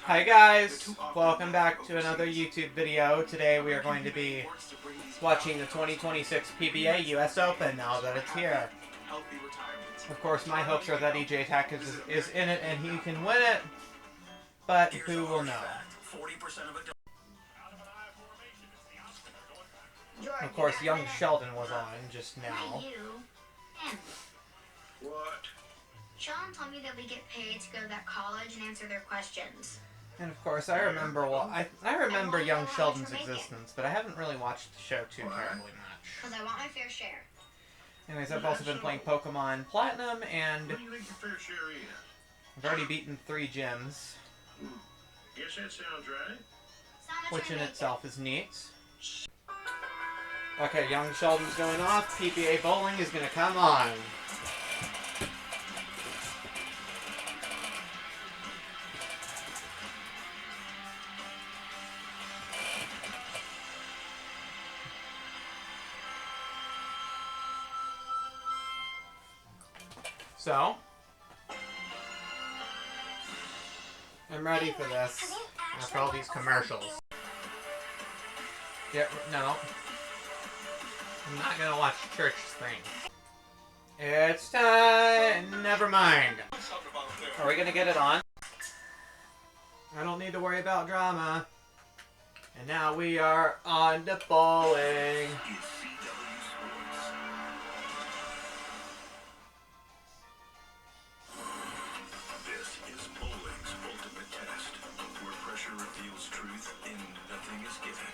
Hi guys, welcome back to another YouTube video. Today we are going to be watching the 2026 PBA US Open now that it's here. Of course, my hopes are that EJ Tack is in it and he can win it, but who will know? Of course, young Sheldon was on just now. What? Sheldon told me that we get paid to go to that college and answer their questions. And of course, I remember I remember young Sheldon's existence, but I haven't really watched the show too terribly much. Because I want my fair share. Anyways, I've also been playing Pokemon Platinum, and What do you think your fair share is? I've already beaten 3 gyms, Guess that sounds right. which in itself is neat. Okay, young Sheldon's going off. PBA bowling is going to come on. So, I'm ready for this after all these commercials. Yeah, no. I'm not gonna watch church things. It's time. Never mind. Are we gonna get it on? I don't need to worry about drama. And now we are on to bowling. Reveals truth and nothing is given.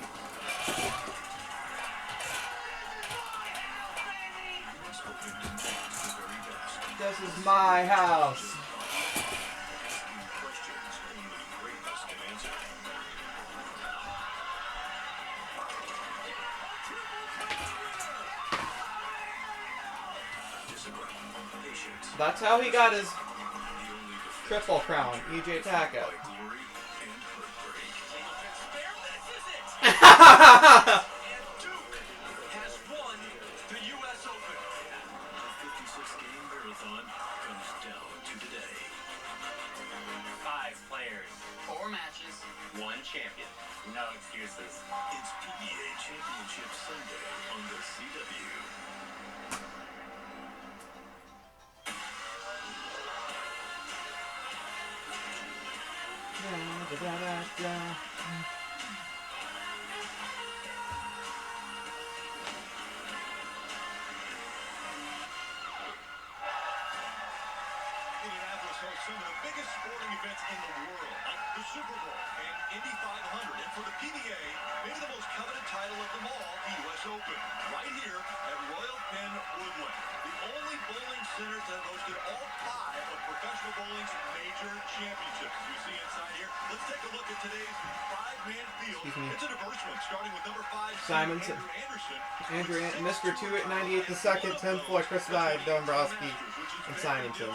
This is my house. That's how he got his triple crown, EJ Tackett. Duke has won the US Open. The 56-game marathon comes down to today. 5 players, 4 matches, 1 champion. No excuses. It's PBA Championship Sunday on the CW. Indianapolis hosts some of the biggest sporting events in the world, like the Super Bowl and Indy 500, and for the PBA, maybe the most coveted title of them all, the US Open, right here at Royal Penn Woodland, the only bowling center to have hosted all 5 of professional bowling's major championships. As you see inside here, let's take a look at today's 5-man field. It's a diverse one, starting with number 5, Simonson. Andrew Anderson. Mr. 298 the second, 10th floor, Chris Vide, Dombrowski, and Simonson.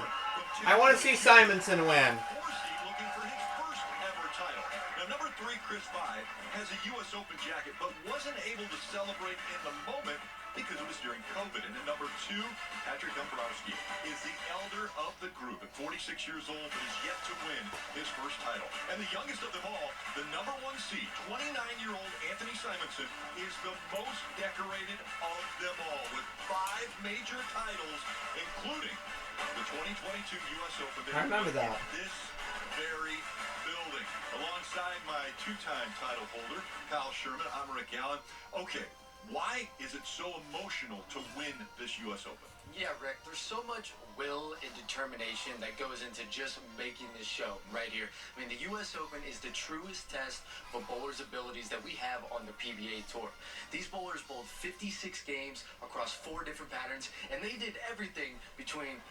I want to see Simonson win. Looking for his first ever title. Now, number 3, Chris Vide, has a U.S. Open jacket, but wasn't able to celebrate in the moment because it was during COVID. And then number 2, Patrick Dombrowski, is the elder of the group at 46 years old, but is yet to win his first title. And the youngest of them all, the number 1 seed, 29-year-old Anthony Simonson, is the most decorated of them all, with 5 major titles, including the 2022 U.S. Open. I remember that. This very building, alongside my 2-time title holder, Kyle Sherman. I'm Rick Allen. Okay, why is it so emotional to win this U.S. Open? Yeah, Rick, there's so much will and determination that goes into just making this show right here. I mean, the U.S. Open is the truest test of a bowler's abilities that we have on the PBA Tour. These bowlers bowled 56 games across 4 different patterns, and they did everything between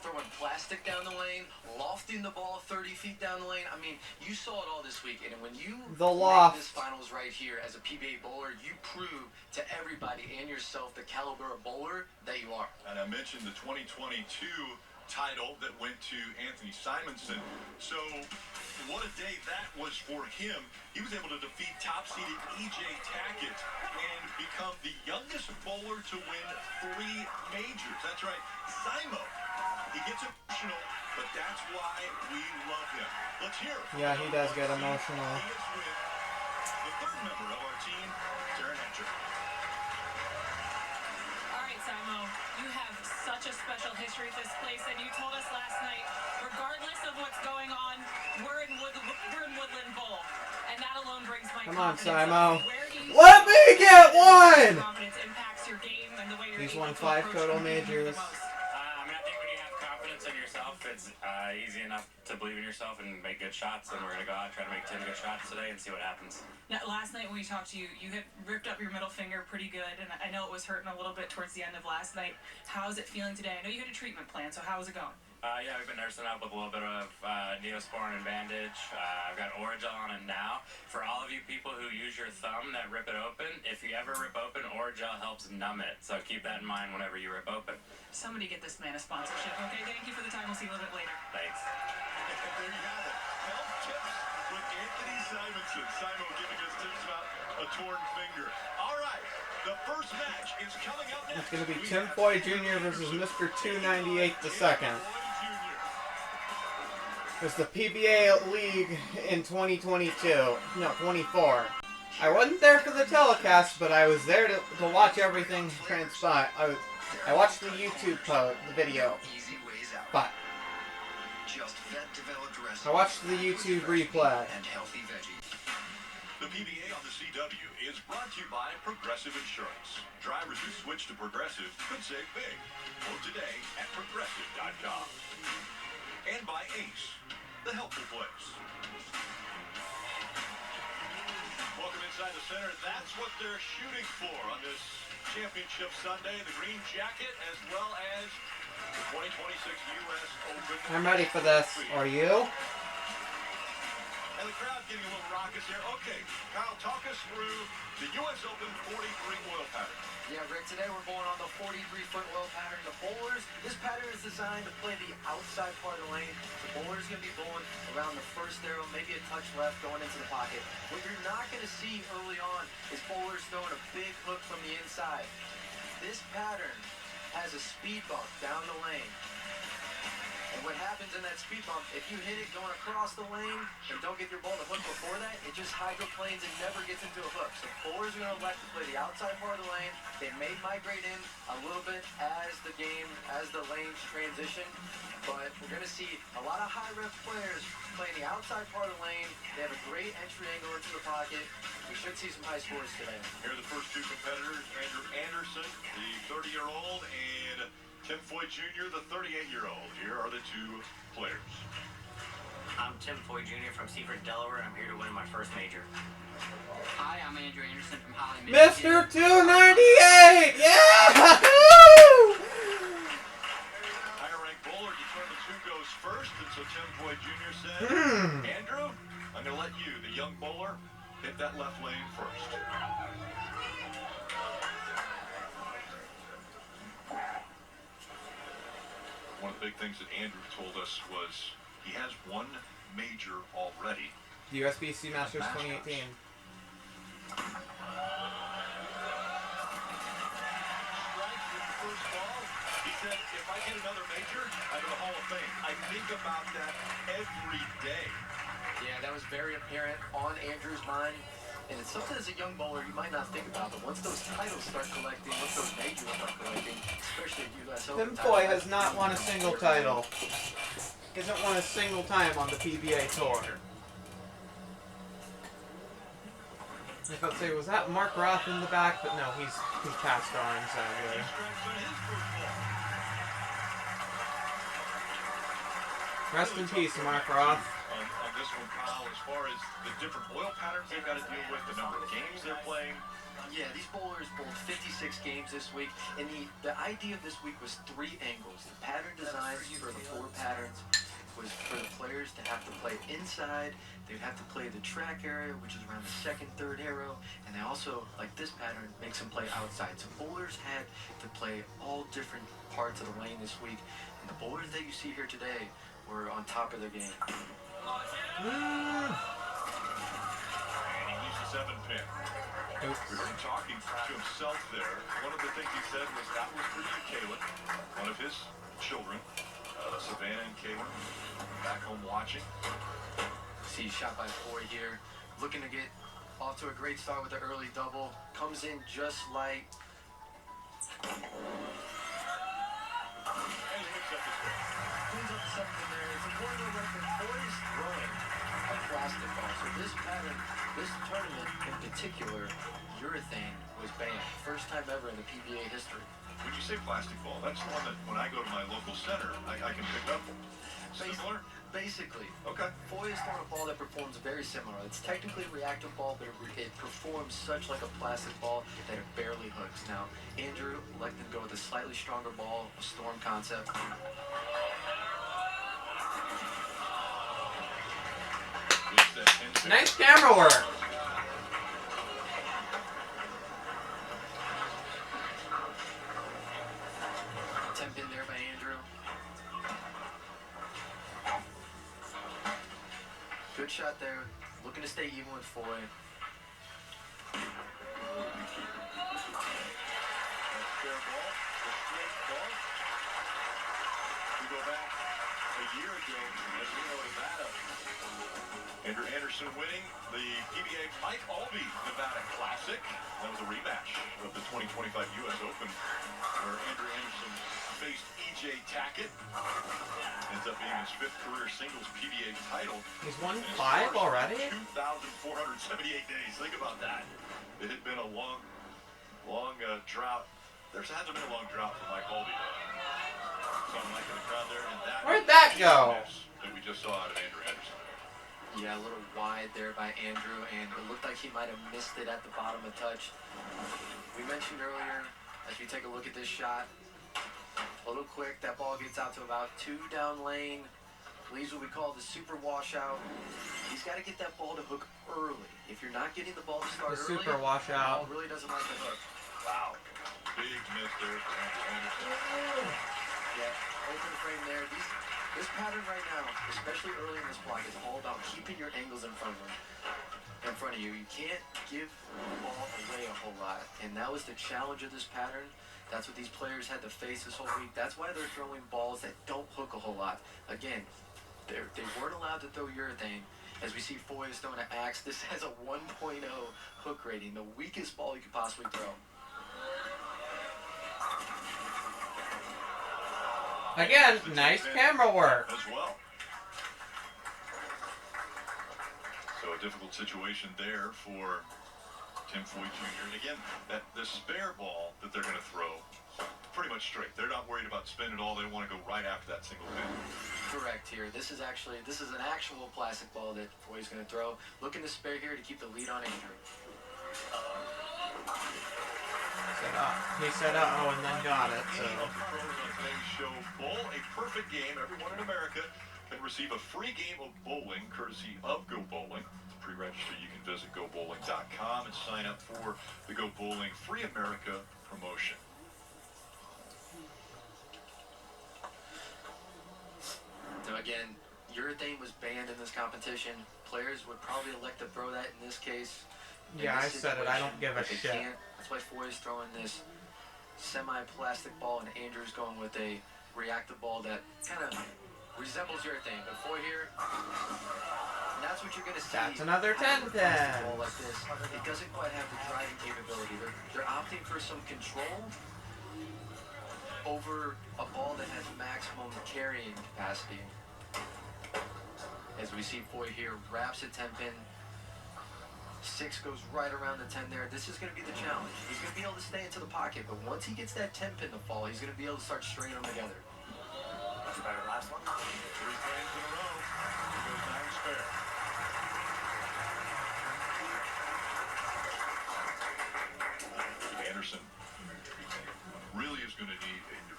throwing plastic down the lane, lofting the ball 30 feet down the lane. I mean, you saw it all this weekend, and when you make this finals right here as a PBA bowler, you prove to everybody and yourself the caliber of bowler that you are. And I mentioned the 2022 title that went to Anthony Simonson. So what a day that was for him. He was able to defeat top-seeded EJ Tackett and become the youngest bowler to win 3 majors. That's right, Simo. He gets emotional, but that's why we love him. Let's hear it. Yeah, he does get emotional. He is with the third member of our team, Taryn Hatcher. All right, Simo, you have such a special history at this place, and you told us last night, regardless of what's going on, we're in Woodland Bowl, and that alone brings my Come on, confidence Simo. up. Where do you Let feel me get one! confidence impacts your game and the way you're He's able won to 5 approach total competing here the majors. most? I think when you have confidence in yourself, it's easy enough to believe in yourself and make good shots. And we're going to go out and try to make 10 good shots today and see what happens. Now, last night when we talked to you, you had ripped up your middle finger pretty good, and I know it was hurting a little bit towards the end of last night. How is it feeling today? I know you had a treatment plan, so how is it going? Yeah, we've been nursing up with a little bit of Neosporin and bandage. I've got Orajel on it now. For all of you people who use your thumb that rip it open, if you ever rip open, Orajel helps numb it. So keep that in mind whenever you rip open. Somebody get this man a sponsorship, okay? Thank you for the time. We'll see you a little bit later. Thanks. There you have it. Health tips with Anthony Simonson. Simon giving us tips about a torn finger. All right, the first match is coming up next. It's going to be Tim Foy Jr. versus Mr. 298 II. It's the PBA League in 2022. No, 24. I wasn't there for the telecast, but I was there to watch everything transpire. I watched the YouTube the video, Easy ways out. but Just vet-developed I recipe watched the YouTube replay. and healthy veggies. The PBA on the CW is brought to you by Progressive Insurance. Drivers who switch to Progressive could save big. Quote today at progressive.com. And by Ace, the helpful place. Welcome inside the center. That's what they're shooting for on this championship Sunday. The green jacket as well as the 2026 U.S. Open. I'm ready for this. Are you? And the crowd getting a little raucous here. Okay, Kyle, talk us through the U.S. Open 43 oil pattern. Yeah, Rick, today we're going on the 43-foot oil pattern. The bowlers, this pattern is designed to play the outside part of the lane. The bowler's going to be bowling around the first arrow, maybe a touch left going into the pocket. What you're not going to see early on is bowlers throwing a big hook from the inside. This pattern has a speed bump down the lane. And what happens in that speed bump, if you hit it going across the lane and don't get your ball to hook before that, it just hydroplanes and never gets into a hook. So bowlers are going to elect to play the outside part of the lane. They may migrate in a little bit as the lanes transition, but we're going to see a lot of high rep players playing the outside part of the lane. They have a great entry angle into the pocket. We should see some high scores today. Here are the first two competitors, Andrew Anderson, the 30-year-old, and Tim Foy Jr., the 38-year-old. Here are the two players. I'm Tim Foy Jr. from Seaford, Delaware, and I'm here to win my first major. Hi, I'm Andrew Anderson from Holly, Mr. 298! Yeah! Higher ranked bowler determines who goes first, and so Tim Foy Jr. said, Andrew, I'm going to let you, the young bowler, hit that left lane first. One of the big things that Andrew told us was he has one major already. The USBC Masters 2018. Strike with the first ball. He said, if I get another major, I'm in the Hall of Fame. I think about that every day. Yeah, that was very apparent on Andrew's mind. And it's something as a young bowler you might not think about, but once those titles start collecting, once those majors start collecting, especially at U.S. Open. Tim Foy has not won a single title. He hasn't won a single time on the PBA Tour. I thought, say, was that Mark Roth in the back? But no, he's passed on, sadly. He strikes on his first ball. Rest in peace, Mark Roth. On this one, Kyle, as far as the different oil patterns they've got to deal with, the number of games they're playing. Yeah, these bowlers bowled 56 games this week, and the idea of this week was 3 angles. The pattern designs for the 4 patterns was for the players to have to play inside. They'd have to play the track area, which is around the 2nd, 3rd arrow, and they also, like this pattern, makes them play outside. So bowlers had to play all different parts of the lane this week, and the bowlers that you see here today were on top of their game. And he used a 7-pin. We heard him talking to himself there. One of the things he said was that was for you, Kaylin, one of his children, Savannah and Kaylin, back home watching. See shot by Foy here. Looking to get off to a great start with the early double. Comes in just light. Cleans up the seventh in there. It's important to note that Foy is throwing a plastic ball. So this pattern, this tournament in particular, urethane was banned. First time ever in the PBA history. When you say plastic ball, that's the one that when I go to my local center, I can pick up. Similar? Basically. Okay. Foy is throwing a ball that performs very similar. It's technically a reactive ball, but it performs such like a plastic ball that it barely hooks. Now, Andrew elected to go with a slightly stronger ball, a storm concept. Nice camera work. Temp in there by Andrew. Good shot there. Looking to stay even with Foy. That's fair ball. The straight ball. We go back a year ago, as we know, Nevada. Andrew Anderson winning the PBA Mike Albee Nevada Classic. That was a rematch of the 2025 U.S. Open, where Andrew Anderson faced E.J. Tackett. Ends up being his 5th career singles PBA title. He's won 5 already? 2,478 days. Think about that. It had been a long drought. There hasn't been a long drought for Mike Albee. So I'm liking the crowd there. And Where'd that go? That we just saw out of Andrew Anderson. Yeah, a little wide there by Andrew, and it looked like he might have missed it at the bottom a touch. We mentioned earlier, as we take a look at this shot, a little quick, that ball gets out to about 2 down lane, leaves what we call the super washout. He's got to get that ball to hook early. If you're not getting the ball to start The early, super washout. the ball really doesn't like the hook. Wow. Big miss there for Andrew Anderson. Yeah, open frame there. This pattern right now, especially early in this block, is all about keeping your angles in front of you. You can't give the ball away a whole lot, and that was the challenge of this pattern. That's what these players had to face this whole week. That's why they're throwing balls that don't hook a whole lot. Again, they weren't allowed to throw urethane. As we see Foy is throwing an axe, this has a 1.0 hook rating, the weakest ball you could possibly throw. Again, nice camera work. As well. So a difficult situation there for Tim Foy Jr. And again, the spare ball that they're going to throw, pretty much straight. They're not worried about spinning it all. They want to go right after that single pin. Correct here. This is an actual plastic ball that Foy's going to throw. Looking to spare here to keep the lead on Andrew. He said uh-oh and then got it, so. Today's show, Bowl a Perfect Game. Everyone in America can receive a free game of bowling courtesy of Go Bowling. To pre-register, you can visit GoBowling.com and sign up for the Go Bowling Free America promotion. Now again, urethane was banned in this competition. Players would probably elect to throw that in this case. Yeah, I said it. I don't give a shit. That's why Foy is throwing this semi-plastic ball, and Andrew's going with a reactive ball that kind of resembles urethane. But Foy here, and that's what you're going to see. That's another 10-10. Ball like this, it doesn't quite have the driving capability. They're opting for some control over a ball that has maximum carrying capacity. As we see Foy here, wraps a 10-pin. 6 goes right around the 10 there. This is going to be the challenge. He's going to be able to stay into the pocket, but once he gets that 10-pin to fall, he's going to be able to start stringing them together. That's better. Last one. 3 frames in a row. He goes 9 spare. Anderson really is going to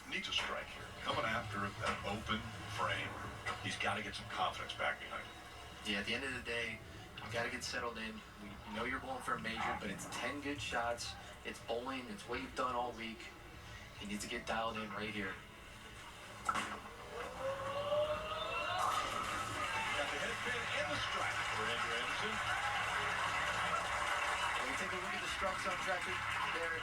needs a strike here. Coming after that open frame, he's got to get some confidence back behind him. Yeah, at the end of the day, you got to get settled in. You know you're bowling for a major, but it's 10 good shots. It's bowling. It's what you've done all week. He needs to get dialed in right here. Got the head pin and the strike for Andrew Anderson. When you take a look at the strokes on track there,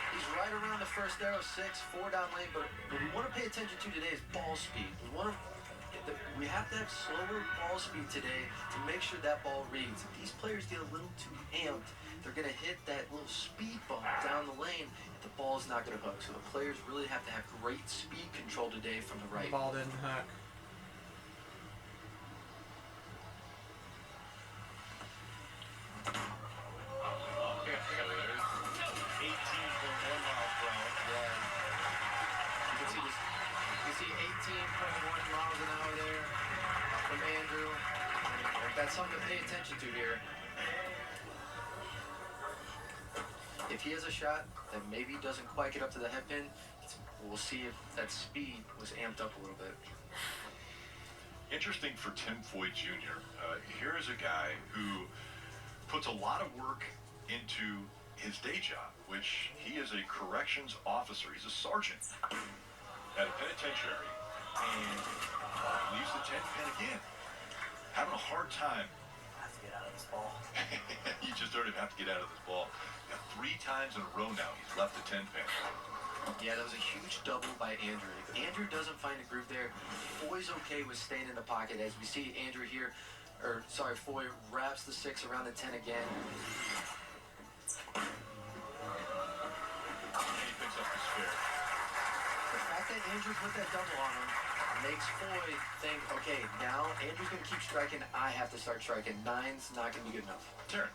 he's right around the first arrow, 6, 4 down lane. But what we want to pay attention to today is ball speed. We want to We have to have slower ball speed today to make sure that ball reads. If these players get a little too amped, they're going to hit that little speed bump down the lane, and the ball's not going to hook. So the players really have to have great speed control today from the right. Ball didn't hook. That's something to pay attention to here. If he has a shot that maybe doesn't quite get up to the head pin, we'll see if that speed was amped up a little bit. Interesting for Tim Foy Jr. Here is a guy who puts a lot of work into his day job, which he is a corrections officer. He's a sergeant at a penitentiary, and leaves the 10 pin again. Having a hard time. Has to get out of this ball. You just heard him have to get out of this ball. Now, 3 times in a row now, he's left the 10 pin. Yeah, that was a huge double by Andrew. If Andrew doesn't find a groove there, Foy's okay with staying in the pocket. As we see Andrew here, Foy wraps the 6 around the 10 again. And he picks up the spare. The fact that Andrew put that double on him makes Foy think, okay, now Andrew's going to keep striking. I have to start striking. 9's not going to be good enough. Turn.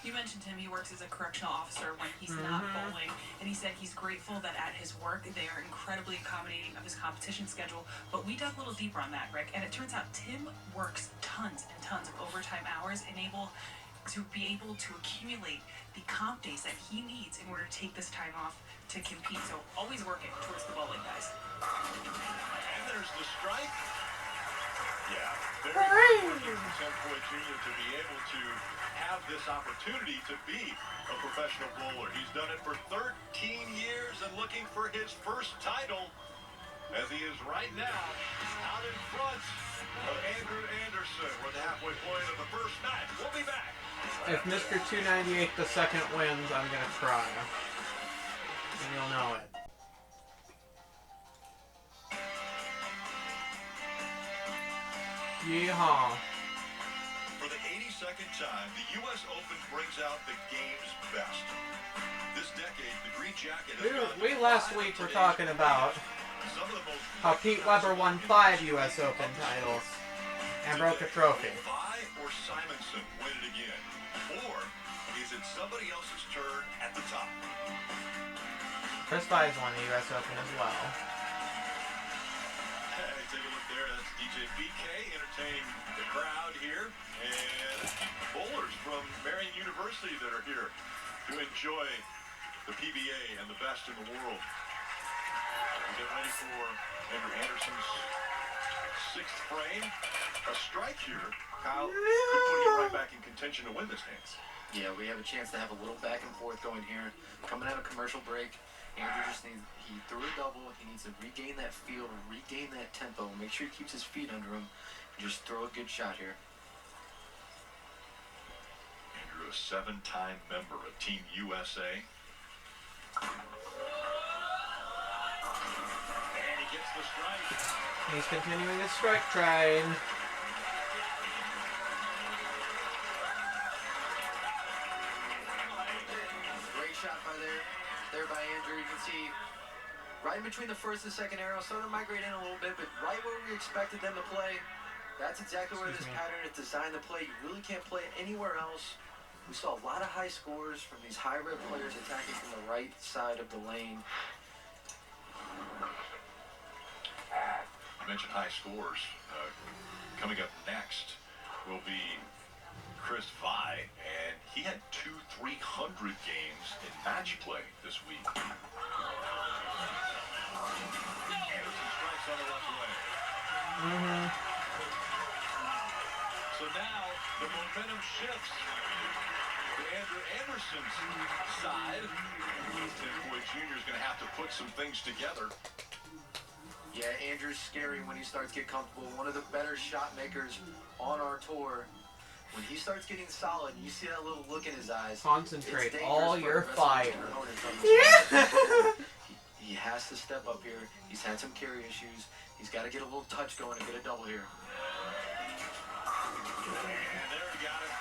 You mentioned him, he works as a correctional officer when he's not bowling, and he said he's grateful that at his work they are incredibly accommodating of his competition schedule. But we dug a little deeper on that, Rick, and it turns out Tim works tons and tons of overtime hours and to be able to accumulate the comp days that he needs in order to take this time off to compete. So always working towards the bowling, guys. And there's the strike. Yeah, very important for Tim Foy Jr. to be able to have this opportunity to be a professional bowler. He's done it for 13 years and looking for his first title, as he is right now out in front of Andrew Anderson. We're at the halfway point of the first match. We'll be back. If Mr. 298 the second wins, I'm gonna cry. And you'll know it. Yeehaw. For the 82nd time, the U.S. Open brings out the game's best. This decade, the Green Jacket has We last week were talking about how Pete Weber won 5 U.S. Open titles and broke a trophy. Vi or Simonson win it again? Or is it somebody else's turn at the top? Chris Vi's won the U.S. Open as well. Hey, take a look there. That's DJ BK entertaining the crowd here. And bowlers from Marion University that are here to enjoy the PBA and the best in the world. We get ready for Andrew Anderson's 6th frame. A strike here, Kyle, could put him right back in contention to win this dance. Yeah, we have a chance to have a little back and forth going here. Coming out of commercial break, Andrew just needs, he threw a double. He needs to regain that feel, regain that tempo, make sure he keeps his feet under him, and just throw a good shot here. Andrew, a 7-time member of Team USA. And he gets the strike. He's continuing his strike train. Great shot there by Andrew. You can see right in between the first and second arrow, starting to migrate in a little bit, but right where we expected them to play. That's exactly where this pattern is designed to play. You really can't play it anywhere else. We saw a lot of high scores from these high rep players attacking from the right side of the lane. You mentioned high scores. Coming up next will be Chris Vi, and he had 2 300 games in match play this week. Anderson strikes on the left leg. So now the momentum shifts to Andrew Anderson's side. Tim Foy Jr. is going to have to put some things together. Yeah, Andrew's scary when he starts to get comfortable. One of the better shot makers on our tour. When he starts getting solid, you see that little look in his eyes. Concentrate It's all dangerous for your the rest of fire. the opponent from this point. He has to step up here. He's had some carry issues. He's got to get a little touch going and get a double here. And there he got it.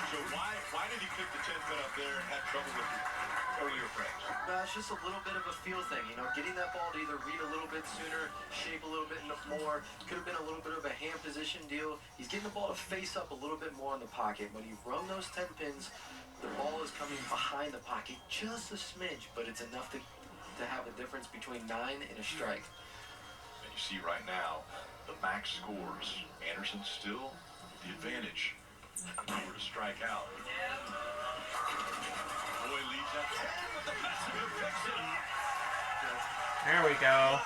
So why did he pick the 10 pin up there and had trouble with the earlier frames? It's just a little bit of a feel thing, you know, getting that ball to either read a little bit sooner, shape a little bit more. Could have been a little bit of a hand position deal. He's getting the ball to face up a little bit more in the pocket. When you run those 10 pins, the ball is coming behind the pocket just a smidge, but it's enough to have a difference between 9 and a strike. And you see right now, the max scores. Anderson still the advantage. If he were to strike out. Boy leads at 10 with the Messenger picks it up. There we go.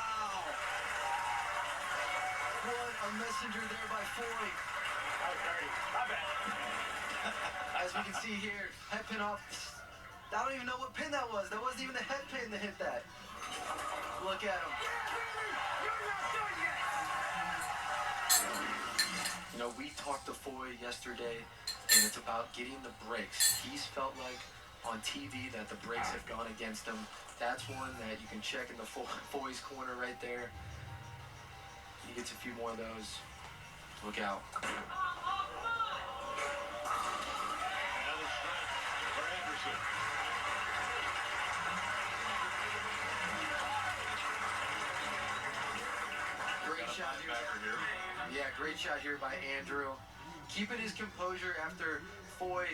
What a messenger there by Foy. As we can see here, head pin off. I don't even know what pin that was. That wasn't even a head pin that hit that. Look at him. You know, we talked to Foy yesterday, and it's about getting the breaks. He's felt like on TV that the breaks have gone against him. That's one that you can check in the Foy's corner right there. He gets a few more of those. Look out. Another strike for Anderson. Great shot here. Yeah, great shot here by Andrew. Keeping his composure after Foy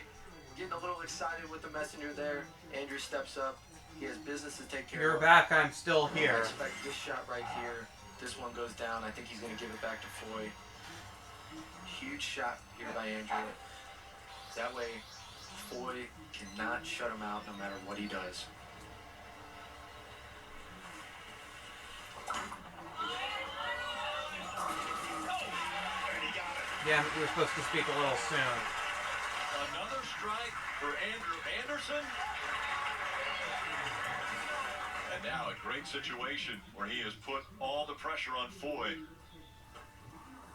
getting a little excited with the messenger there. Andrew steps up. He has business to take care of. You're back. I'm still I here. expect this shot right here. This one goes down. I think he's going to give it back to Foy. Huge shot here by Andrew. That way, Foy cannot shut him out no matter what he does. Yeah, we were supposed to speak a little soon. Another strike for Andrew Anderson. And now a great situation where he has put all the pressure on Foy.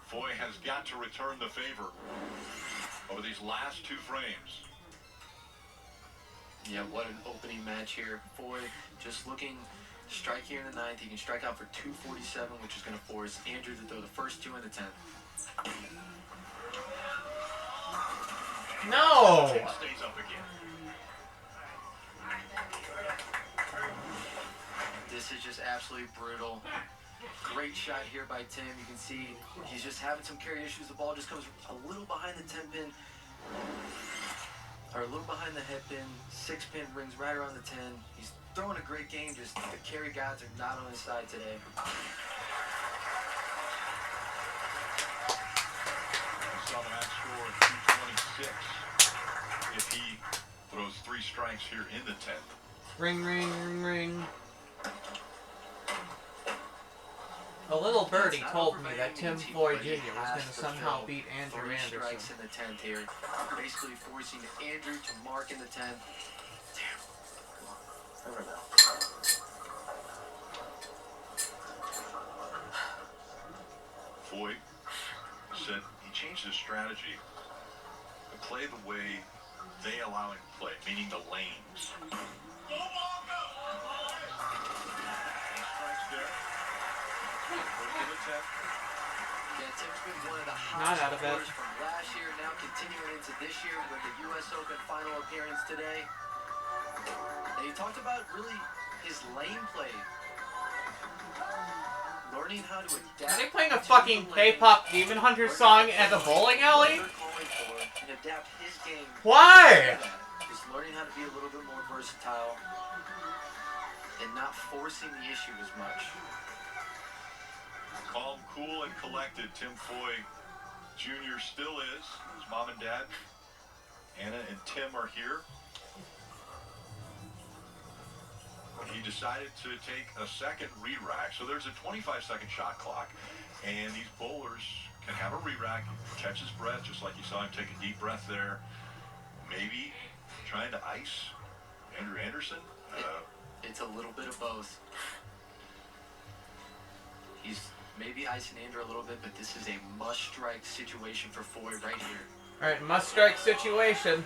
Foy has got to return the favor over these last 2 frames. Yeah, what an opening match here. Foy just looking to strike here in the 9th. He can strike out for 247, which is going to force Andrew to throw the first 2 in the 10th. No! Tim stays up again. This is just absolutely brutal. Great shot here by Tim. You can see he's just having some carry issues. The ball just comes a little behind the 10 pin. Or a little behind the head pin. 6 pin rings right around the 10. He's throwing a great game. Just the carry gods are not on his side today. Saw the match score 226 if he throws 3 strikes here in the 10th. Ring, ring, ring, ring. A little birdie told me that Tim Foy Jr. was going to somehow beat Andrew 3 Anderson. strikes in the 10th here. Basically forcing Andrew to mark in the 10th. Damn. Foy said he changed his strategy to play the way they allow him to play, meaning the lanes. Strikes there. Goes to the 10th. Yeah, Tim's been one of the Not out hottest of it. scorers from last year, now continuing into this year with the U.S. Open final appearance today. And he talked about really his lane play. Learning how to adapt. Are they playing a to fucking the lane, K-pop Demon Hunter song at the bowling alley? what they're calling for, and adapt his game. Why? Just learning how to be a little bit more versatile and not forcing the issue as much. Calm, cool, and collected. Tim Foy Jr. still is. His mom and dad, Anna and Tim, are here. He decided to take a second re-rack. So there's a 25-second shot clock. And these bowlers can have a re-rack, catch his breath, just like you saw him take a deep breath there. Maybe trying to ice Andrew Anderson. It's a little bit of both. He's maybe icing Andrew a little bit, but this is a must-strike situation for Foy right here. Alright, must-strike situation.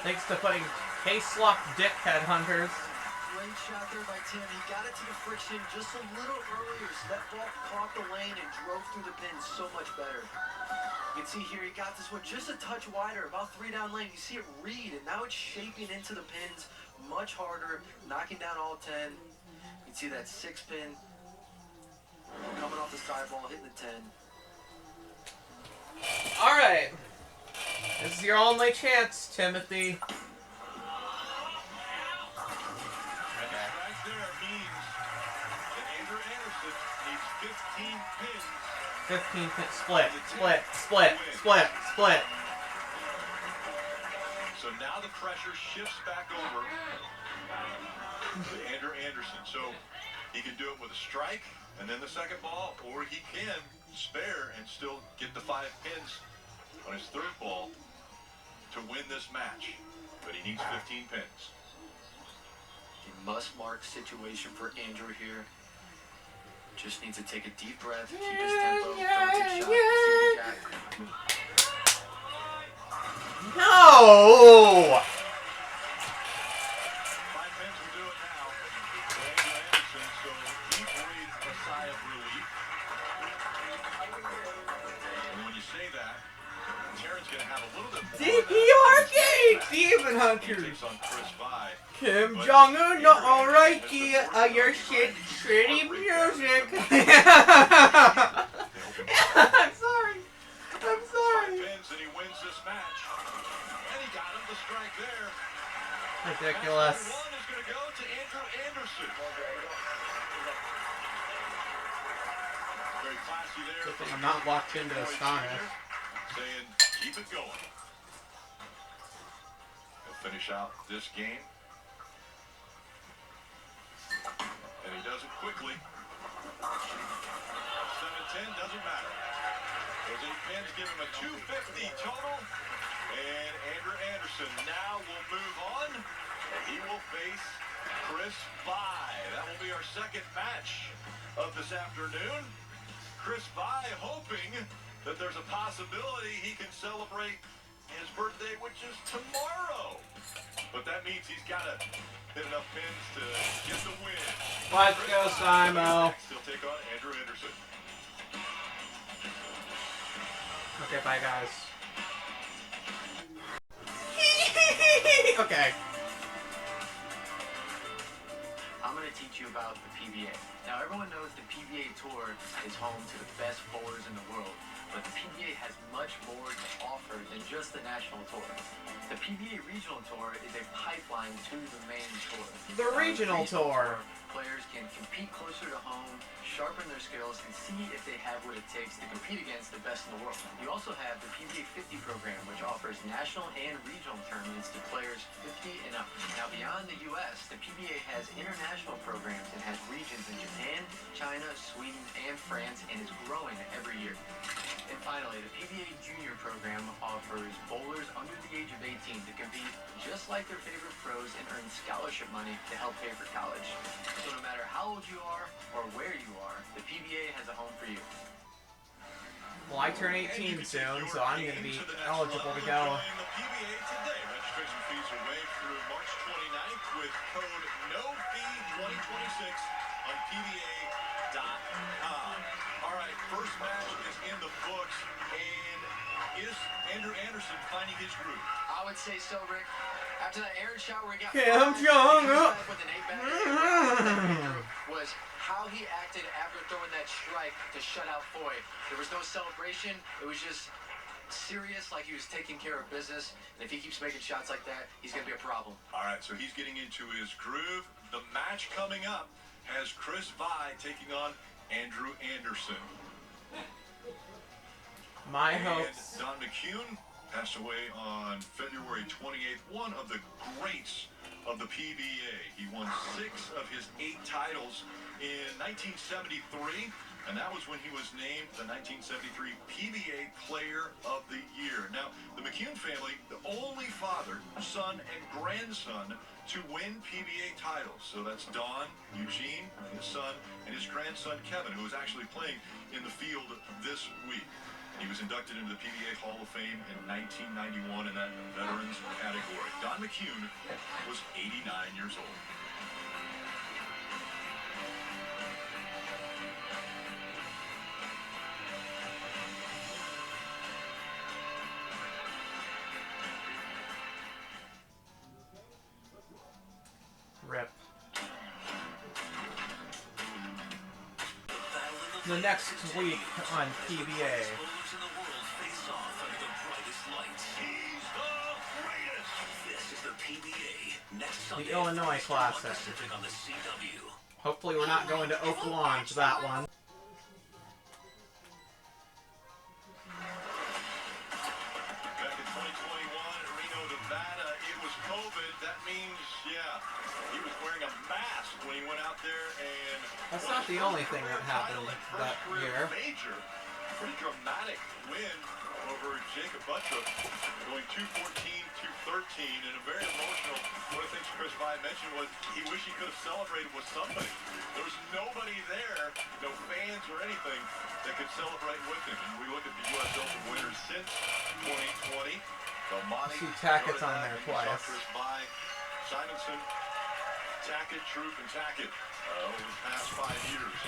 Thanks to putting K-Slop Dick Headhunters. Great shot there by Tim. He got it to the friction just a little earlier. Stepped off, caught the lane, and drove through the pin so much better. You can see here, he got this one just a touch wider, about 3 down lane. You see it read, and now it's shaping into the pins much harder, knocking down all 10. You can see that 6 pin coming off the sideball, hitting the 10. All right. This is your only chance, Timothy. Right there means that Andrew Anderson needs 15 pins. 15 pin split. So now the pressure shifts back over to Andrew Anderson. So he can do it with a strike and then the second ball, or he can spare and still get the 5 pins on his third ball to win this match. But he needs 15 pins. A must-mark situation for Andrew here. Just needs to take a deep breath, keep his tempo, throw a good shot, see what he got. No! 5 pins will do it now for Andrew Anderson, so he breathed a sigh of relief. And when you say that, Terran's going to have a little bit more. DPRK! Demon He Hunters! takes on Chris Vi. Kim Jong-un, not alright, your shit, shitty music. I'm sorry. 5 pins and he wins this match. And he got him the strike there. Ridiculous. Match number 1 is going to go to Andrew Anderson. Very classy there. Good thing I'm not locked into Astonis. Saying, keep it going. He'll finish out this game. And he does it quickly. 7-10, doesn't matter. Those 8 pins give him a 250 total. And Andrew Anderson now will move on. And he will face Chris Vi. That will be our second match of this afternoon. Chris Vi hoping that there's a possibility he can celebrate his birthday, which is tomorrow. But that means he's got to hit enough pins to get the win. Let's go, Simo. He'll take on Andrew Anderson. Okay, bye, guys. Okay. I'm going to teach you about the PBA. Now, everyone knows the PBA Tour is home to the best bowlers in the world, but the PBA has much more to offer than just the National Tour. The PBA Regional Tour is a pipeline to the main tour. The Regional Tour. Players can compete closer to home, sharpen their skills, and see if they have what it takes to compete against the best in the world. You also have the PBA 50 program, which offers national and regional tournaments to players 50 and up. Now, beyond the U.S., the PBA has international programs and has regions in Japan, China, Sweden, and France, and is growing every year. And finally, the PBA Junior program offers bowlers under the age of 18 to compete just like their favorite pros and earn scholarship money to help pay for college. So no matter how old you are or where you are, the PBA has a home for you. Well, I turn 18 soon, so I'm going to be eligible to go. The PBA today. Registration fees are waived through March 29th with code NOFEE2026 on PBA.com. All right, first match is in the books, and is Andrew Anderson finding his groove? I would say so, Rick. After that Aaron shot where he got Kim Jong-un with an 8-back was how he acted after throwing that strike to shut out Foy. There was no celebration. It was just serious, like he was taking care of business. And if he keeps making shots like that, he's going to be a problem. All right, so he's getting into his groove. The match coming up has Chris Vi taking on Andrew Anderson. My And hopes. Don McCune passed away on February 28th, one of the greats of the PBA. He won 6 of his 8 titles in 1973, and that was when he was named the 1973 PBA Player of the Year. Now, the McCune family, the only father, son, and grandson to win PBA titles. So that's Don, Eugene, his son, and his grandson, Kevin, who is actually playing in the field this week. He was inducted into the PBA Hall of Fame in 1991 in that veterans category. Don McCune was 89 years old. Rip. The next week on PBA. The Illinois Classic. Hopefully we're not going to Oak Lawn for that one. Back in 2021 in Reno, Nevada, it was COVID. That means, yeah, he was wearing a mask when he went out there and... That's not the only thing that happened that year. Major, pretty dramatic win over Jacob Buttrick, going 214, 213, and a very emotional. One of the things Chris Vi mentioned was he wished he could have celebrated with somebody. There was nobody there, no fans or anything, that could celebrate with him. And we look at the U.S. Open winners since 2020. Belmonte, See Tackett's on there twice. Chris Vi, Simonson, Tackett, Troop, and Tackett over the past 5 years.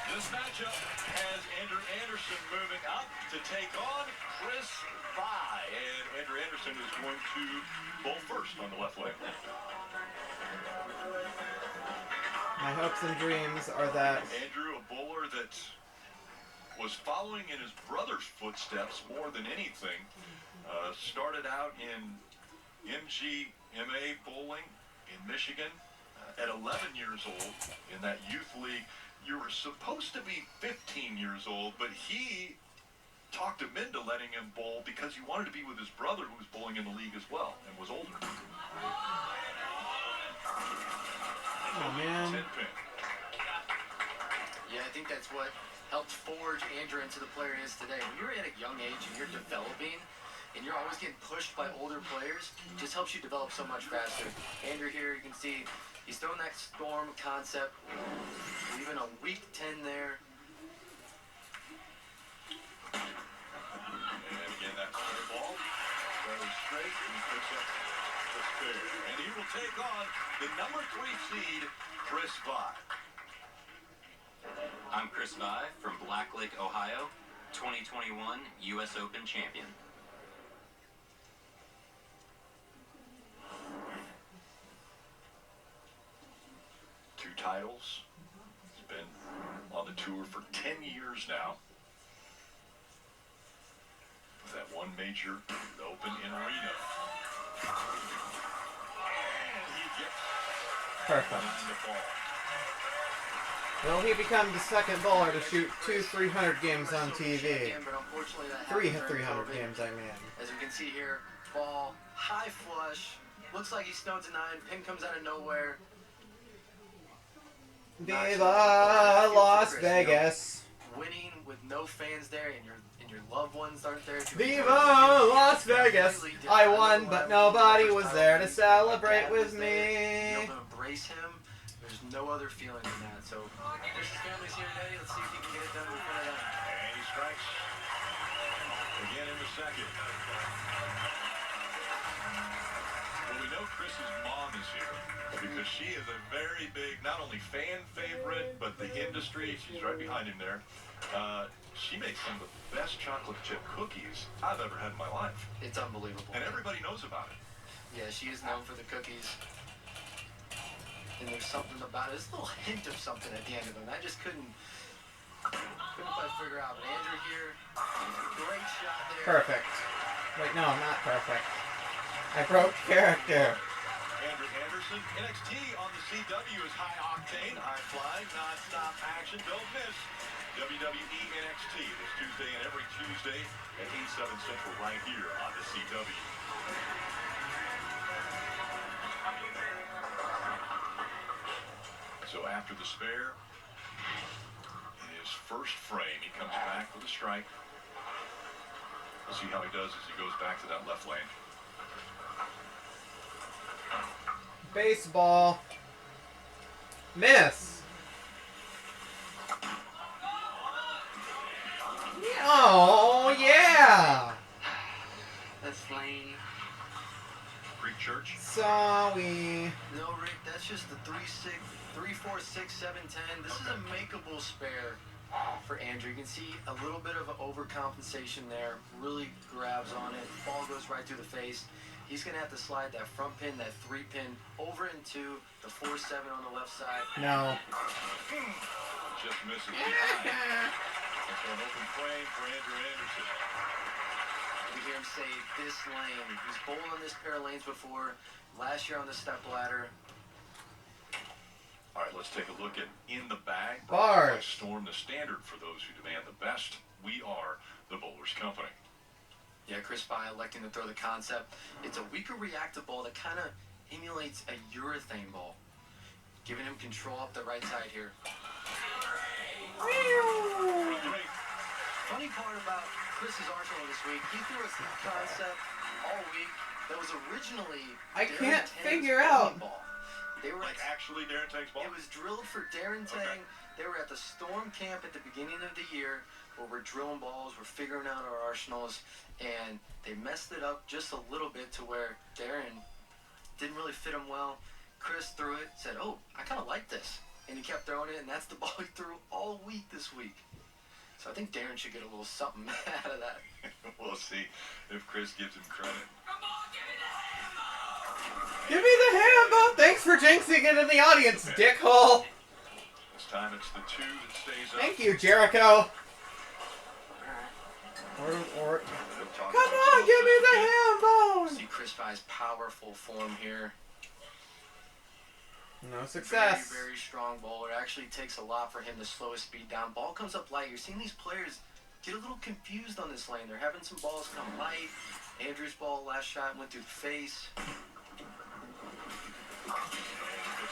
This matchup has Andrew Anderson moving up to take on Chris Vi. And Andrew Anderson is going to bowl first on the left leg. My hopes and dreams are that... Andrew, a bowler that was following in his brother's footsteps more than anything. Started out in MGMA bowling in Michigan at 11 years old in that youth league. You were supposed to be 15 years old, but he talked him into letting him bowl because he wanted to be with his brother who was bowling in the league as well and was older. Oh, man. 10 pin. Yeah, I think that's what helped forge Andrew into the player he is today. When you're at a young age and you're developing, and you're always getting pushed by older players, it just helps you develop so much faster. Andrew here, you can see he's throwing that storm concept, even a weak 10 there. And again, that ball goes straight and he picks up the spare. And he will take on the number 3 seed, Chris Vi. I'm Chris Vi from Black Lake, Ohio, 2021 U.S. Open champion. Two titles. He's been on the tour for 10 years now. With that one major open in Reno. And he gets Perfect. behind the ball. Will he become the second bowler to shoot 2 300 games on TV? Champion, but unfortunately that 3 happened during 300 COVID. games, I mean. As we can see here, ball high flush. Looks like he's stoned to 9. Pin comes out of nowhere. Viva Las Vegas. Winning with no fans there and your loved ones aren't there. Viva Las Vegas. I won, but nobody was there to celebrate with me. Be able to embrace him. There's no other feeling than that. So Chris's family's here today. Let's see if he can get it done in front of them. And he strikes again in the second. Well, we know Chris's mom is here because she is a very big, not only fan favorite, but the industry. She's right behind him there. She makes some of the best chocolate chip cookies I've ever had in my life. It's unbelievable. And everybody knows about it. Yeah, she is known for the cookies. And there's something about it. There's a little hint of something at the end of them. I just couldn't quite figure out. But Andrew here, great shot there. Perfect. Wait, no, not perfect. I broke character. Andrew Anderson, NXT on the CW is high octane, high flying, non-stop action. Don't miss WWE NXT this Tuesday and every Tuesday at 8, 7 Central right here on the CW. So after the spare, in his first frame, he comes back with a strike. We'll see how he does as he goes back to that left lane. Baseball. Miss. Church. Sorry. No, Rick, that's just the 3, 4, 6, 7, 10. This is a makeable spare for Andrew. You can see a little bit of overcompensation there. Really grabs on it. Ball goes right through the face. He's going to have to slide that front pin, that 3 pin, over into the 4-7 on the left side. No. Just misses the eye. That's an open frame for Andrew Anderson. We hear him say this lane. He's bowled on this pair of lanes before. Last year on the step ladder. All right, let's take a look at In the Bag. Bars. Storm the standard for those who demand the best. We are the Bowlers Company. Yeah, Chris By electing to throw the concept. It's a weaker reactive ball that kind of emulates a urethane ball. Giving him control up the right side here. Funny part about Chris's arsenal this week, he threw a concept all week that was originally I Darren can't Tang's figure bowling out. ball. They were Like actually Darren Tang's ball? It was drilled for Darren Tang. They were at the Storm camp at the beginning of the year where we're drilling balls, we're figuring out our arsenals, and they messed it up just a little bit to where Darren didn't really fit him well. Chris threw it, said, oh, I kind of like this. And he kept throwing it, and that's the ball he threw all week this week. So I think Darren should get a little something out of that. We'll see if Chris gives him credit. Give me the handball! Thanks for jinxing it in the audience, dickhole! This time it's the 2 that stays up. Thank you, Jericho! Or come on, give me the handball! See Chris Vy's powerful form here. No success. Very, very strong bowler. Actually takes a lot for him to slow his speed down. Ball comes up light. You're seeing these players get a little confused on this lane. They're having some balls come light. Andrew's ball last shot went through the face. Picks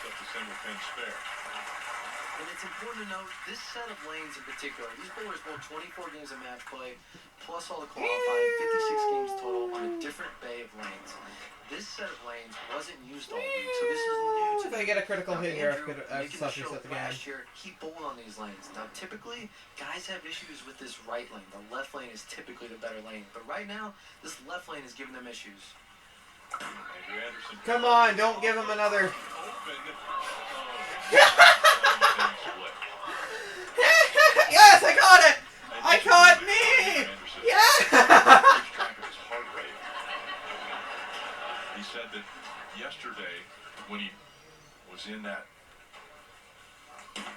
up the single pin spare. And it's important to note, this set of lanes in particular, these bowlers bowled 24 games of match play, plus all the qualifying, 56 games total on a different bay of lanes. This set of lanes wasn't used all week, so this is new to If I get a critical now, hit here, Andrew, I making could the show set the game. last year, he bowled on these lanes. Now, typically, guys have issues with this right lane. The left lane is typically the better lane. But right now, this left lane is giving them issues. Andrew Anderson. Come on, don't give him another. Yes, I caught it! I caught me! Yeah! He said that yesterday, when he was in that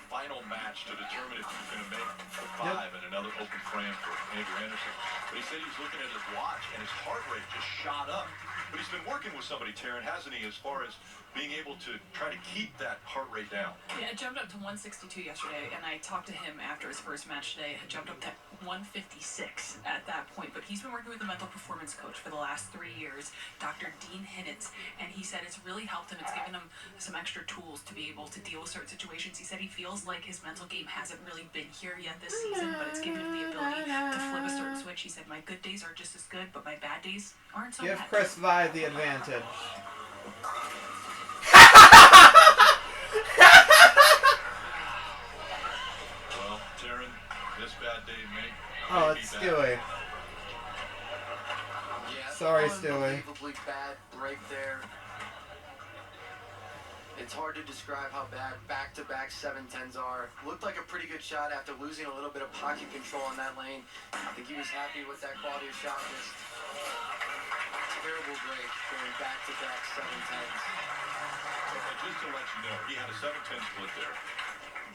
final match to determine if he was going to make the 5 and another open frame for Andrew Anderson, but he said he was looking at his watch and his heart rate just shot up. But he's been working with somebody, Taryn, hasn't he, as far as being able to try to keep that heart rate down? Yeah, it jumped up to 162 yesterday, and I talked to him after his first match today. It jumped up to 156 at that point. But he's been working with a mental performance coach for the last 3 years, Dr. Dean Hinnitz, and he said it's really helped him. It's given him some extra tools to be able to deal with certain situations. He said he feels like his mental game hasn't really been here yet this season, but it's given him the ability to flip a certain switch. He said, my good days are just as good, but my bad days aren't so Give bad. Chris Vi the advantage. Well, Taryn, this bad day may Oh, be it's bad. Stewie. Yeah, Sorry, Stewie. unbelievably bad break there. It's hard to describe how bad back-to-back 7-10s are. Looked like a pretty good shot after losing a little bit of pocket control on that lane. I think he was happy with that quality of shot list. Terrible break going back-to-back 7-10s. And just to let you know, he had a 7-10 split there.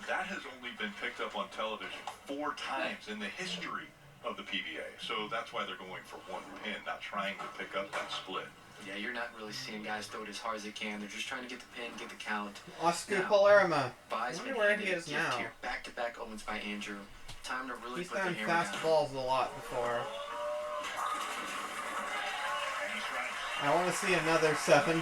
That has only been picked up on television 4 times in the history of the PBA. So that's why they're going for 1 pin, not trying to pick up that split. Yeah, you're not really seeing guys throw it as hard as they can. They're just trying to get the pin, get the count. Oscar Now, Palermo. I Vy's wonder been where handed he a is gift now. here. Back-to-back Owens by Andrew. Time to really He's put the done hammer fast down. balls a lot before. I want to see another 7-10.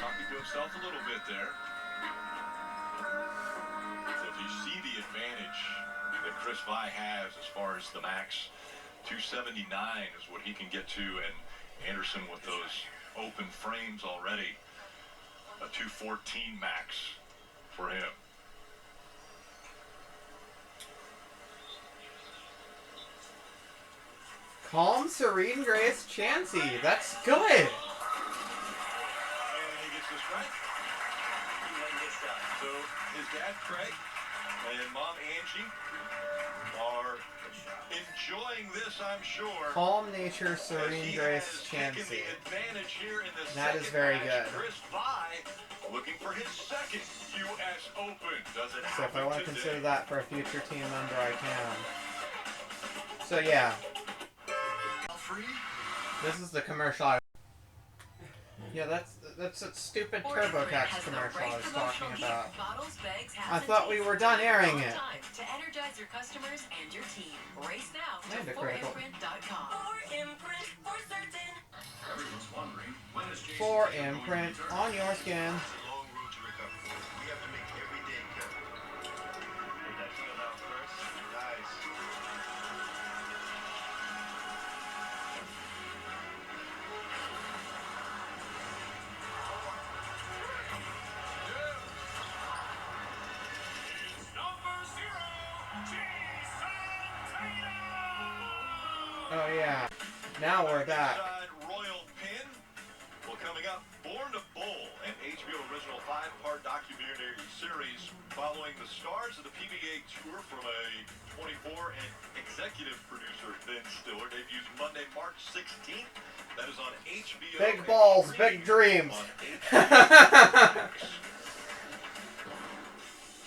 Talking to himself a little bit there. So if you see the advantage that Chris Vi has as far as the max, 279 is what he can get to, and Anderson with those open frames already, a 214 max for him. Calm, serene Grace Chansey. That's good. And he gets the strike. So his dad, Craig, and mom, Angie, are enjoying this, I'm sure. Calm nature, serene Grace Chansey. That is very good. Chris Vi looking for his second U.S. Open. Does it So if I happen want to today? consider that for a future team member, I can. So yeah, this is the commercial. Yeah, that's that stupid TurboTax commercial I was talking about. I thought we were done airing it. To energize your customers and your team. Race now And to a critical. 4imprint.com. 4imprint for certain. Everyone's wondering, when is Jason For Tatum going imprint to return? on your skin. It's a long road to recovery. We have to make every day count. Put that heel down first. Nice. Oh yeah. Now we're back. Inside Royal Pin. Well, coming up, Born to Bowl, an HBO original 5-part documentary series following the stars of the PBA Tour from a 24 and executive producer Ben Stiller. Debuts Monday, March 16th. That is on HBO. Big balls, big dreams. On HBO.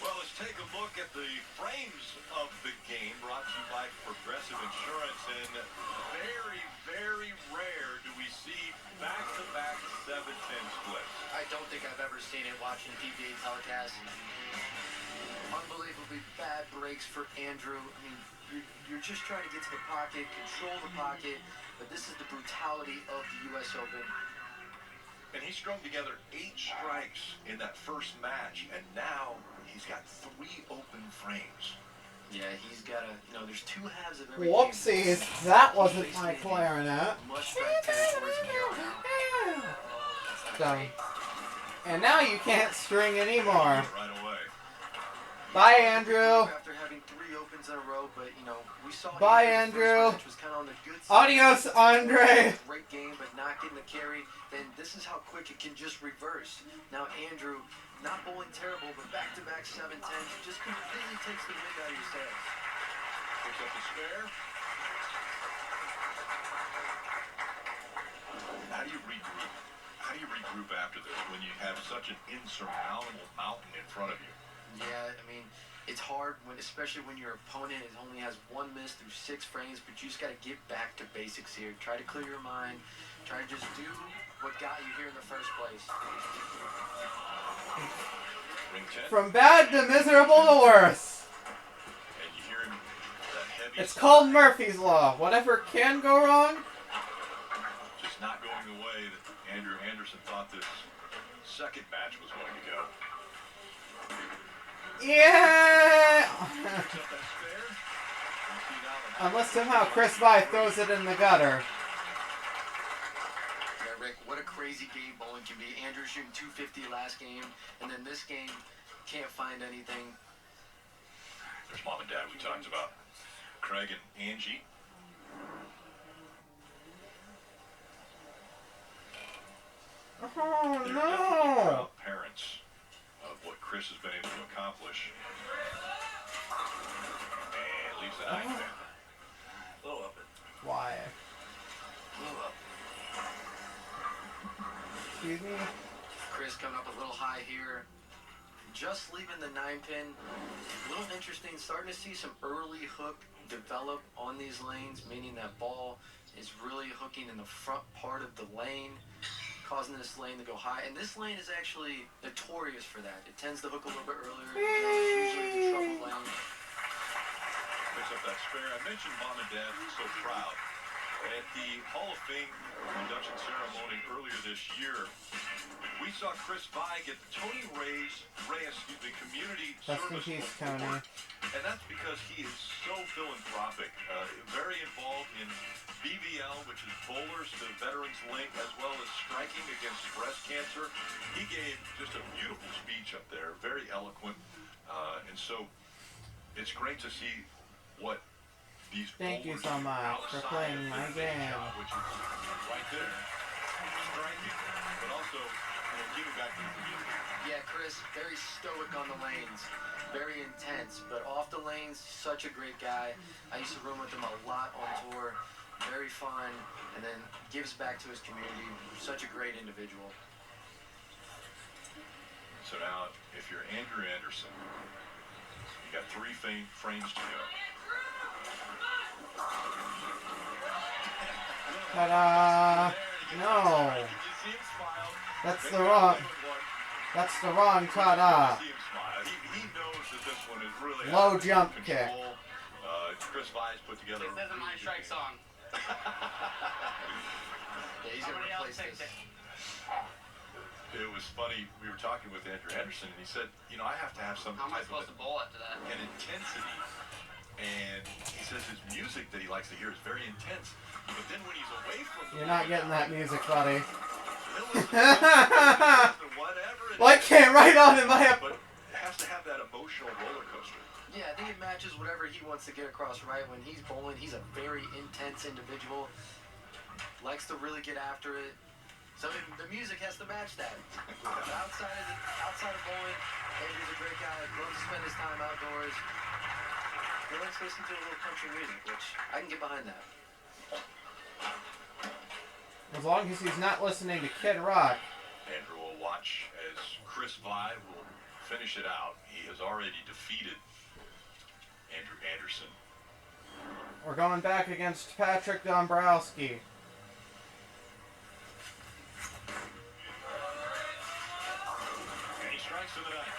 Well, let's take a look at the frames of the game brought to you by Progressive Insurance. And very, very rare do we see back-to-back 7-10 splits. I don't think I've ever seen it watching PBA telecast. Unbelievably bad breaks for Andrew. I mean, you're just trying to get to the pocket, control the pocket, but this is the brutality of the U.S. Open. And he strung together 8 strikes in that first match, and now he's got 3 open frames. Yeah, he's got a, there's 2 halves of every Whoopsies, that wasn't my clarinet. Much better territory from here on out. So, and now you can't string anymore. Right away. Bye, Andrew. After having 3 opens in a row, but we saw Bye, Andrew's Andrew. first match was kind of on the good side. Adios, Andre. Great game, but not getting the carry. Then this is how quick it can just reverse. Now Andrew, not bowling terrible, but back-to-back 7-10s, just completely takes the wind out of your sails. Picks up the spare. How do you regroup? How do you regroup after this when you have such an insurmountable mountain in front of you? Yeah, I mean, it's hard especially when your opponent only has 1 miss through 6 frames, but you just got to get back to basics here. Try to clear your mind. Try to just do what got you here in the first place. Ring 10. From bad to miserable to worse. And you hear him, that heavy It's sigh, called Murphy's Law. Whatever can go wrong. just not going the way that Andrew Anderson thought this second match was going to go. Yeah. Picks up that spare. And see now the Unless somehow Chris Vi throws it in the gutter. Yeah, Rick, what a crazy game bowling can be. Andrew shooting 250 last game, and then this game can't find anything. There's mom and dad we talked about. Craig and Angie. Oh They're definitely no. proud parents of what Chris has been able to accomplish. And leaves the 9th pin. Blow up it. Why? Blow up. Excuse me? Chris coming up a little high here. Just leaving the 9-pin. A little interesting. Starting to see some early hook develop on these lanes, meaning that ball is really hooking in the front part of the lane, causing this lane to go high. And this lane is actually notorious for that. It tends to hook a little bit earlier. It's usually the trouble lane. Picks up that spare. I mentioned mom and dad so proud. At the Hall of Fame induction ceremony earlier this year, we saw Chris Vi get Tony Reyes, the Community Rest in Service peace, Award. Tony. And that's because he is so philanthropic, very involved in BVL, which is Bowlers to Veterans Link, as well as striking against breast cancer. He gave just a beautiful speech up there, very eloquent. And so it's great to see what these Thank you bowlers so much for outside playing of my their main game. job, which is right there, striking, but also giving back to the community. Yeah, Chris, very stoic on the lanes, very intense, but off the lanes, such a great guy. I used to room with him a lot on tour, very fun, and then gives back to his community. Such a great individual. So now, if you're Andrew Anderson, you got 3 frames to go. Ta-da! No! Did you see him smile? That's Maybe the I'll wrong. give it one. That's the wrong ta-da. See him smile. He knows that this one is really Low out of jump control. Chris Vy's put together. This isn't my strike song. Yeah, he's going to Somebody else replace picked this. It was funny. We were talking with Andrew Anderson, and he said, I have to have some How am I type supposed of to bowl after that? an intensity. And he says his music that he likes to hear is very intense. But then when he's away from the You're not getting that music, buddy. he'll listen to whatever it Well, I is, can't write on him. I have. but it has to have that emotional roller coaster. Yeah, I think it matches whatever he wants to get across, right? When he's bowling, he's a very intense individual. Likes to really get after it. So the music has to match that. But outside of bowling, Andrew's a great guy. Loves to spend his time outdoors. He likes to listen to a little country music, which I can get behind that. As long as he's not listening to Kid Rock. Andrew will watch as Chris Vy will finish it out. He has already defeated Andrew Anderson. We're going back against Patrick Dombrowski. And he strikes in the ninth.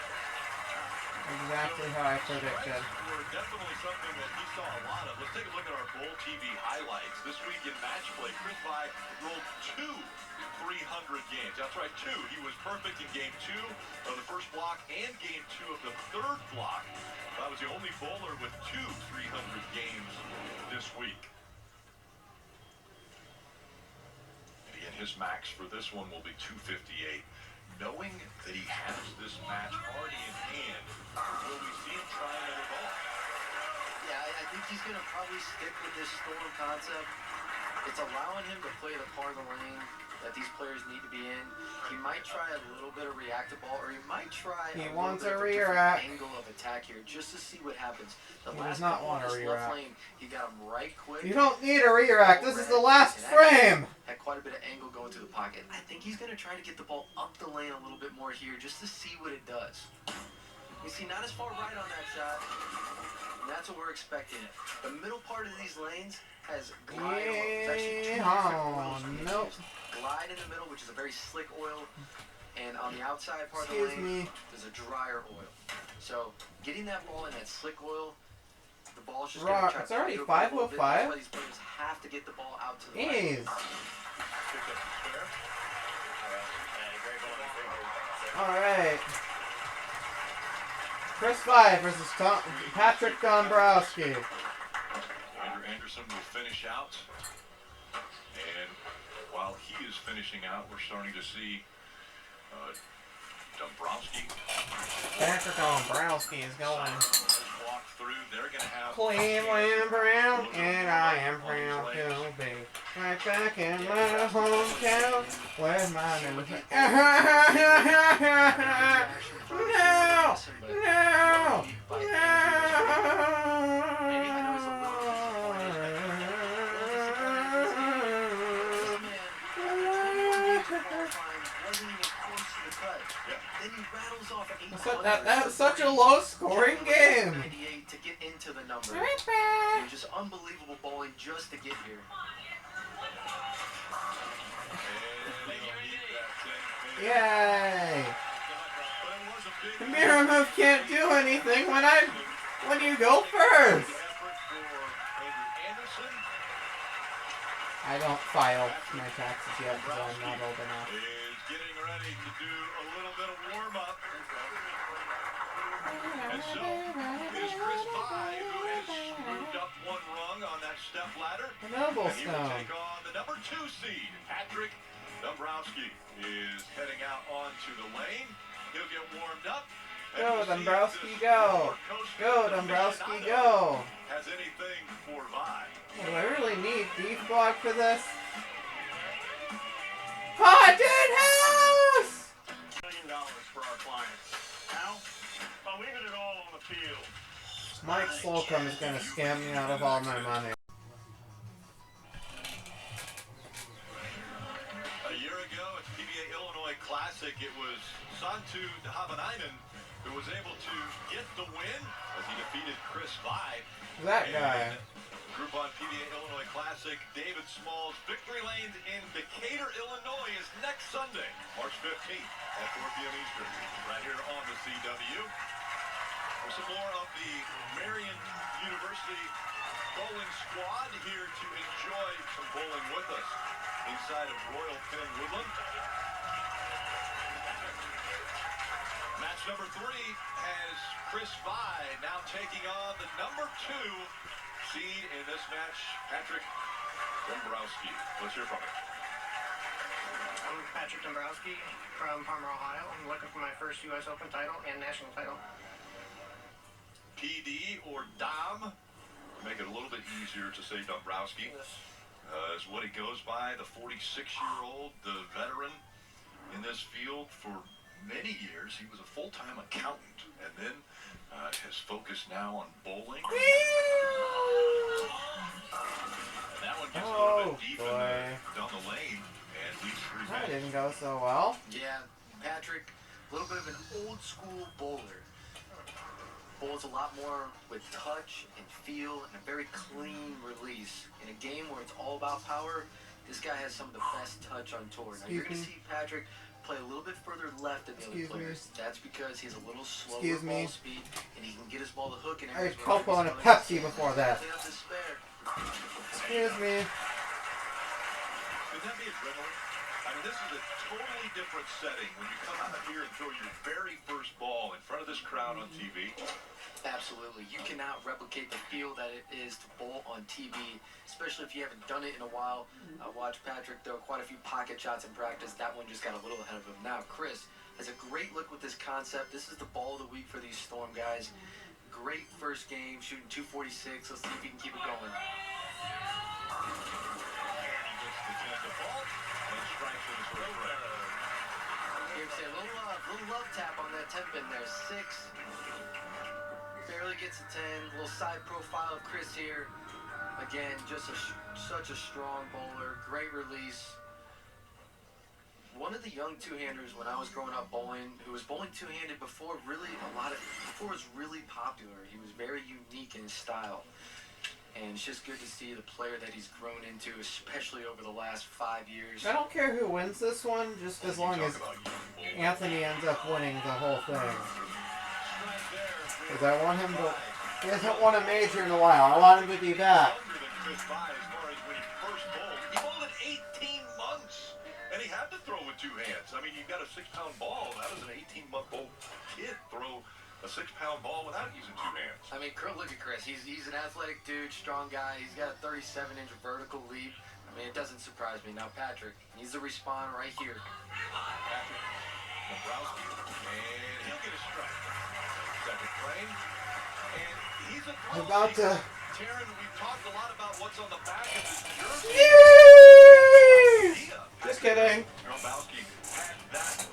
Exactly how I predicted. Strikes were definitely something that he saw a lot of. Let's take a look at our Bowl TV highlights. This week in match play, Chris Vy rolled 2 300 games. That's right, 2. He was perfect in game 2 of the first block and game 2 of the third block. That was the only bowler with 2 300 games this week. And again, his max for this one will be 258. Knowing that he has this match already in hand, will we see him try another ball? Yeah, I think he's going to probably stick with this storm concept. It's allowing him to play the part of the lane that these players need to be in. He might try a little bit of reactive ball, or he might try He a wants little a bit of a react. different angle of attack here, just to see what happens. The He does last not couple want on a this left react. lane, he got him right quick. You don't need a re-rack. This is the last And actually frame. had quite a bit of angle going through the pocket. I think he's going to try to get the ball up the lane a little bit more here, just to see what it does. You see, not as far right on that shot. And that's what we're expecting. The middle part of these lanes has glide oil. It's actually 2 different oils being nope. used. Glide in the middle, which is a very slick oil, and on the outside part Excuse of the lane, me. there's a drier oil. So, getting that ball in that slick oil, the ball's just going to try It's to already do a little bit. 5:05? That's why these players have to get the ball out to the right. Jeez. Picked up the spare. Alright. Chris Vy versus Patrick Dombrowski. Andrew Anderson will finish out. And while he is finishing out, we're starting to see Dombrowski Patrick Dombrowski is going walk through. They're going to have Cleveland Brown, and I am proud to be right back in my hometown with my new. That's such a low-scoring game. 98 to get into the number. It was just unbelievable bowling just to get here. Yay! The mirror move can't do anything when you go first. I don't file my taxes yet because I'm not old enough. Is getting ready to do a little bit of warm-up. And so is Chris Vy, who has moved up 1 rung on that step ladder. The Noble And he will Stone. take on the number 2 seed. Patrick Dombrowski is heading out onto the lane. He'll get warmed up. Go, Dombrowski, go! Go, Dombrowski, go! Has anything for Vi? Do I really need beef block for this? Haunted house! $1 million for our clients. How? By leaving it all on the field. Mike Slocum is gonna scam me out of all my money. A year ago at the PBA Illinois Classic, it was Santu Havanainen who was able to get the win as he defeated Chris Vi. That guy. Groupon PBA Illinois Classic, David Small's Victory Lanes in Decatur, Illinois is next Sunday, March 15th at 4 p.m. Eastern, right here on the CW. For some more of the Marian University bowling squad here to enjoy some bowling with us inside of Royal Pen Woodland. Match number 3 has Chris Vi now taking on the number 2 seed in this match, Patrick Dombrowski. Let's hear from him. I'm Patrick Dombrowski from Palmer, Ohio. I'm looking for my first U.S. Open title and national title. PD or Dom, to make it a little bit easier to say Dombrowski, is what he goes by, the 46-year-old, the veteran in this field for many years. He was a full-time accountant and then has focused now on bowling. And that one gets a little bit deep down the lane and leads 3 That minutes. didn't go so well. Yeah, Patrick, a little bit of an old school bowler. Bowls a lot more with touch and feel and a very clean release. In a game where it's all about power, this guy has some of the best touch on tour. Now you're going to see Patrick play a little bit further left than the other players. That's because he's a little slower ball speed and he can get his ball to hook in I areas had where Copo and a Pepsi before that. Excuse me. Could that be adrenaline? I mean, this is a totally different setting when you come out here and throw your very first ball in front of this crowd on TV. Absolutely. You cannot replicate the feel that it is to bowl on TV, especially if you haven't done it in a while. I watched Patrick throw quite a few pocket shots in practice. That one just got a little ahead of him. Now, Chris has a great look with this concept. This is the ball of the week for these Storm guys. Great first game, shooting 246. Let's see if he can keep it going. Here's a little love tap on that 10 pin there. 6. Barely gets a 10. Little side profile of Chris here. Again, just such a strong bowler. Great release. One of the young two-handers when I was growing up bowling, who was bowling two-handed before it was really popular. He was very unique in his style. And it's just good to see the player that he's grown into, especially over the last 5 years. I don't care who wins this one, just as long as Anthony ends up winning the whole thing. Because I want him to... He hasn't won a major in a while. I want him to be back. He bowled at 18 months, and he had to throw with 2 hands. I mean, you've got a 6-pound ball. How does an 18-month-old kid throw a 6-pound ball without using 2 hands? I mean, look at Chris. He's an athletic dude, strong guy. He's got a 37-inch vertical leap. I mean, it doesn't surprise me. Now, Patrick needs to respond right here. Patrick Dombrowski, and he'll get a strike. Second frame, and he's a throw About to... Taryn, we've talked a lot about what's on the back of his jersey. Yay! Just kidding. Dombrowski had that.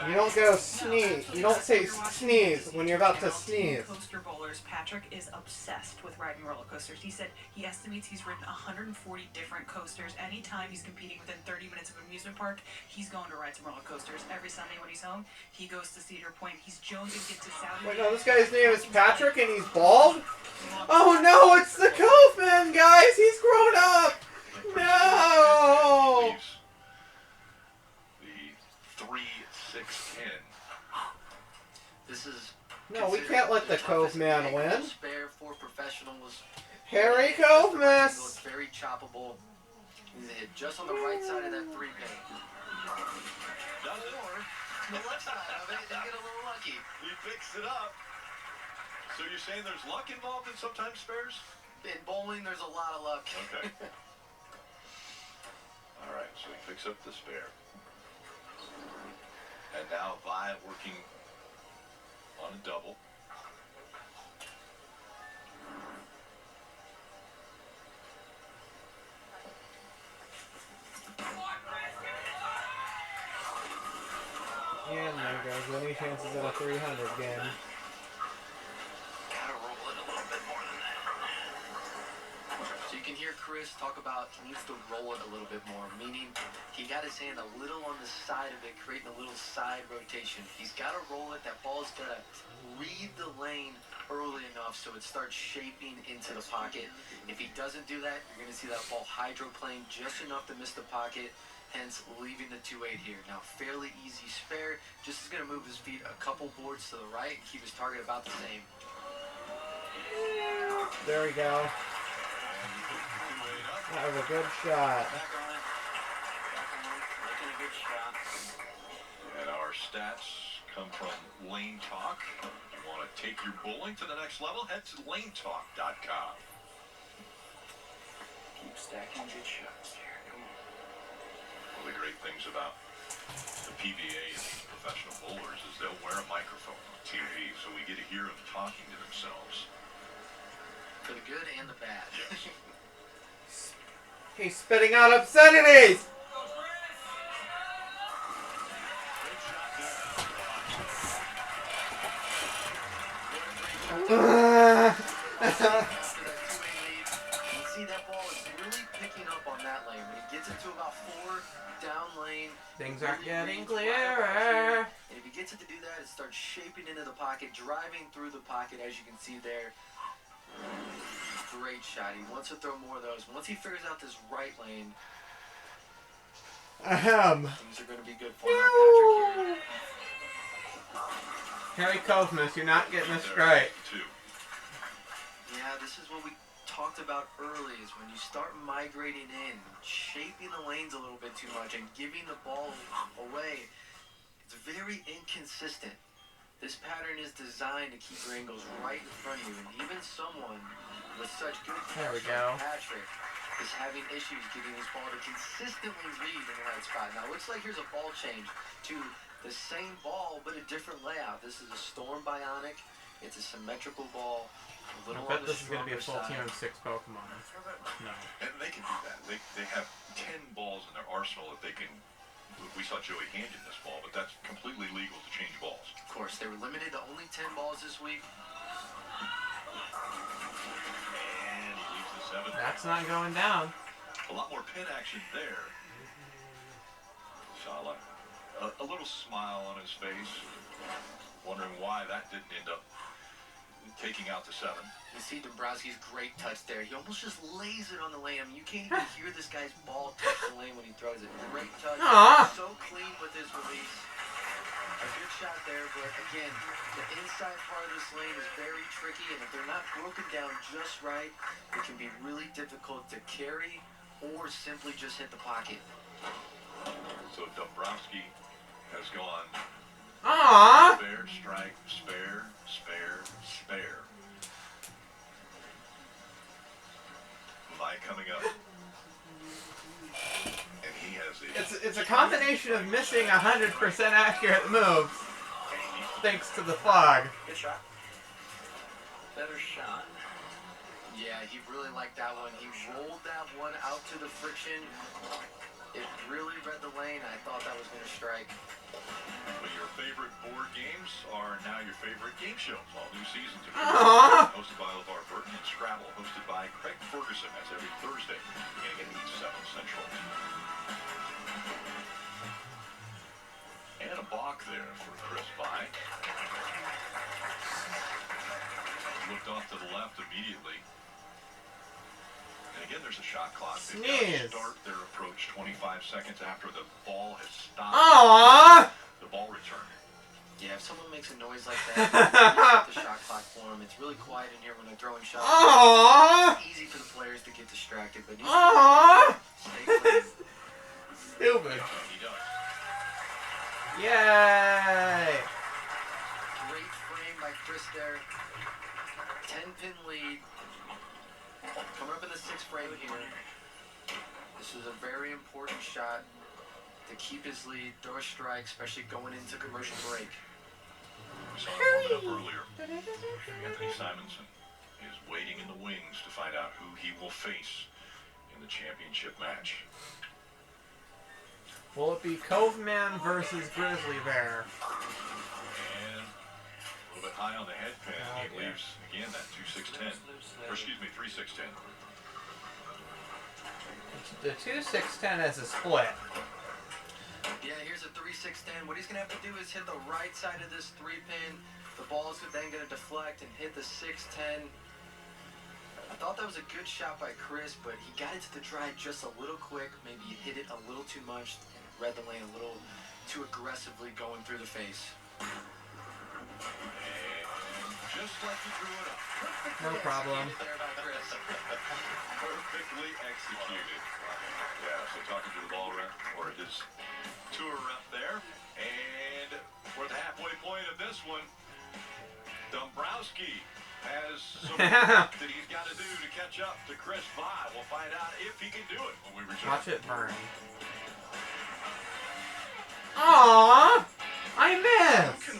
You don't go sneeze. You don't say sneeze when you're about to sneeze. Coaster bowlers, Patrick is obsessed with riding roller coasters. He said he estimates he's ridden 140 different coasters. Anytime he's competing within 30 minutes of an amusement park, he's going to ride some roller coasters. Every Sunday when he's home, he goes to Cedar Point. He's jonesing to get to Saudi. Wait, no, this guy's name is Patrick and he's bald? Oh no, it's the Kaufman, guys! He's grown up! No! The 3-6-10. This is... No, we can't let the Cove Man win. Spare for professionals. Harry Covemas! So it's very choppable. He's hit just on the right side of that 3 pin. Does it? Or the left side of it, and get a little lucky. He picks it up. So you're saying there's luck involved in sometimes spares? In bowling, there's a lot of luck. Okay. All right, so he picks up the spare. And now Vi working on a double. And there goes any chances at a 300 game. Gotta roll it a little bit more than that. So you can hear Chris talk about he needs to roll it a little bit more, meaning he got his hand a little on the side of it, creating a little side rotation. He's got to roll it. That ball's got to read the lane early enough so it starts shaping into the pocket. If he doesn't do that, you're going to see that ball hydroplane just enough to miss the pocket, hence leaving the 2-8 here. Now, fairly easy spare. Just is going to move his feet a couple boards to the right and keep his target about the same. There we go. That was a good shot. Back on it. Back on it. Making a good shot. And our stats come from Lane Talk. If you want to take your bowling to the next level, head to lanetalk.com. Keep stacking good shots here. Come on. One of the great things about the PBA and professional bowlers is they'll wear a microphone on TV, so we get to hear them talking to themselves. For the good and the bad. Yes. He's spitting out obscenities! See, that ball is really picking up on that lane. When he gets into about 4 down lane, Things are getting right clearer. and if he gets it to do that, it starts shaping into the pocket, driving through the pocket, as you can see there. Great shot. He wants to throw more of those. Once he figures out this right lane, Ahem. things are going to be good for him. Patrick here. Harry Kozmas, you're not getting this right. Yeah, this is what we talked about early, is when you start migrating in, shaping the lanes a little bit too much and giving the ball away, it's very inconsistent. This pattern is designed to keep your angles right in front of you, and even someone with such good There we touch go. like Patrick is having issues getting his ball to consistently read in the right spot. Now, it looks like here's a ball change to the same ball, but a different layout. This is a Storm Bionic. It's a symmetrical ball. A I little bet on the this is going to be a full stronger team of side. 6 Pokemon. No. And they can do that. They have 10 balls in their arsenal that they can. We saw Joey Handon this ball, but that's completely legal to change balls. Of course, they were limited to only 10 balls this week. And he leaves the 7. That's not going down. A lot more pin action there. Saw a little smile on his face, wondering why that didn't end up taking out the 7. You see Dombrowski's great touch there. He almost just lays it on the lane. I mean, you can't even hear this guy's ball touch the lane when he throws it. Great touch. Aww. So clean with his release. A good shot there, but again, the inside part of this lane is very tricky, and if they're not broken down just right, it can be really difficult to carry or simply just hit the pocket. So Dombrowski has gone Aww. spare, strike, spare, spare, spare. Mike coming up. And he has It's a combination of missing 100% accurate moves, thanks to the fog. Good shot. Better shot. Yeah, he really liked that one. He rolled that one out to the friction. It really read the lane. I thought that was going to strike. Well, your favorite board games are now your favorite game shows. All new seasons of Aww. hosted by LeVar Burton, and Scrabble, hosted by Craig Ferguson. That's every Thursday, beginning at 7 Central. And a balk there for Chris By. Looked off to the left immediately. And again, there's a shot clock. They've got to Sneeze. start their approach 25 seconds after the ball has stopped. Aww. The ball return. Yeah, if someone makes a noise like that, reset the shot clock for them. It's really quiet in here when they're throwing shots. Aww. It's easy for the players to get distracted, but Aww. stay clean. Stupid. He does. Yay. Great frame by Chris there. 10-pin lead. Coming up in the 6th frame here. This is a very important shot to keep his lead, throw a strike, especially going into commercial break. We saw him warming up earlier. Anthony Simonson is waiting in the wings to find out who he will face in the championship match. Will it be Coveman versus Grizzly Bear? And a little bit high on the head pin. He leaves, again, that 2-6-10. Or excuse me, 3-6-10. The 2-6-10 is a split. Yeah, here's a 3-6-10. What he's going to have to do is hit the right side of this 3-pin. The ball is then going to deflect and hit the 6-10. I thought that was a good shot by Chris, but he got it to the dry just a little quick. Maybe he hit it a little too much and read the lane a little too aggressively going through the face. Just like he drew it up. No problem. There by Chris. Perfectly executed. Yeah, so talking to the ball rep, or his tour rep there. And we're at the halfway point of this one. Dombrowski has some work that he's got to do to catch up to Chris Vi. We'll find out if he can do it when we return. Watch it burn. Aww! I missed!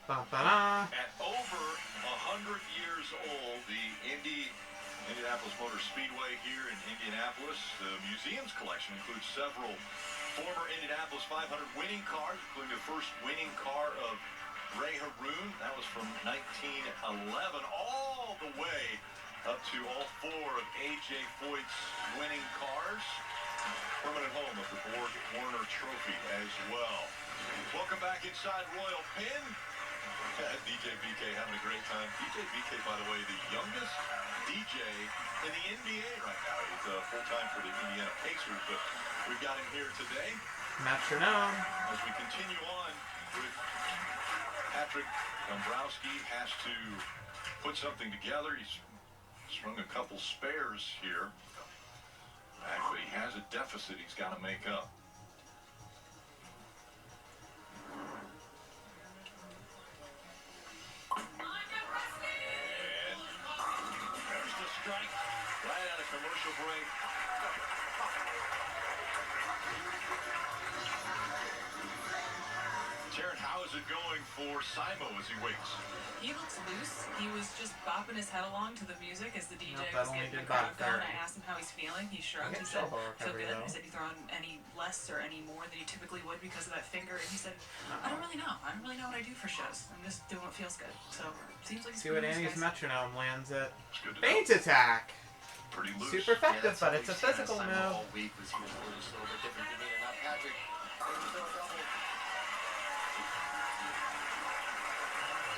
Ba-ba-da. At over 100 years old, the Indianapolis Motor Speedway here in Indianapolis, the museum's collection includes several former Indianapolis 500 winning cars, including the first winning car of Ray Haroon. That was from 1911, all the way up to all four of A.J. Foyt's winning cars. Permanent home of the Borg Warner Trophy as well. Welcome back inside Royal Pin. DJ BK having a great time. DJ BK, by the way, the youngest DJ in the NBA right now. He's full-time for the Indiana Pacers, but we've got him here today. Metronome. As we continue on with Patrick Dombrowski, has to put something together. He's strung a couple spares here. Actually, he has a deficit he's got to make up. And there's the strike right out of commercial break. Jared, how is it going for Simo as he waits? He looks loose. He was just bopping his head along to the music as the DJ Nope, was that only getting the did crowd about going. 30. I asked him how he's feeling. He shrugged. I He get said, elbow feel recovery, good. though. He said, you thrown any less or any more than you typically would because of that finger? And he said, I don't really know. I don't really know what I do for shows. I'm just doing what feels good. So, seems like he's See what pretty Andy's loose, guys. metronome lands it. It's good to Feint know. attack! Pretty loose. Super effective, that's but what it's a we've seen physical Simo move. all week was he was a little bit different demeanor. Now Patrick, able to throw a double.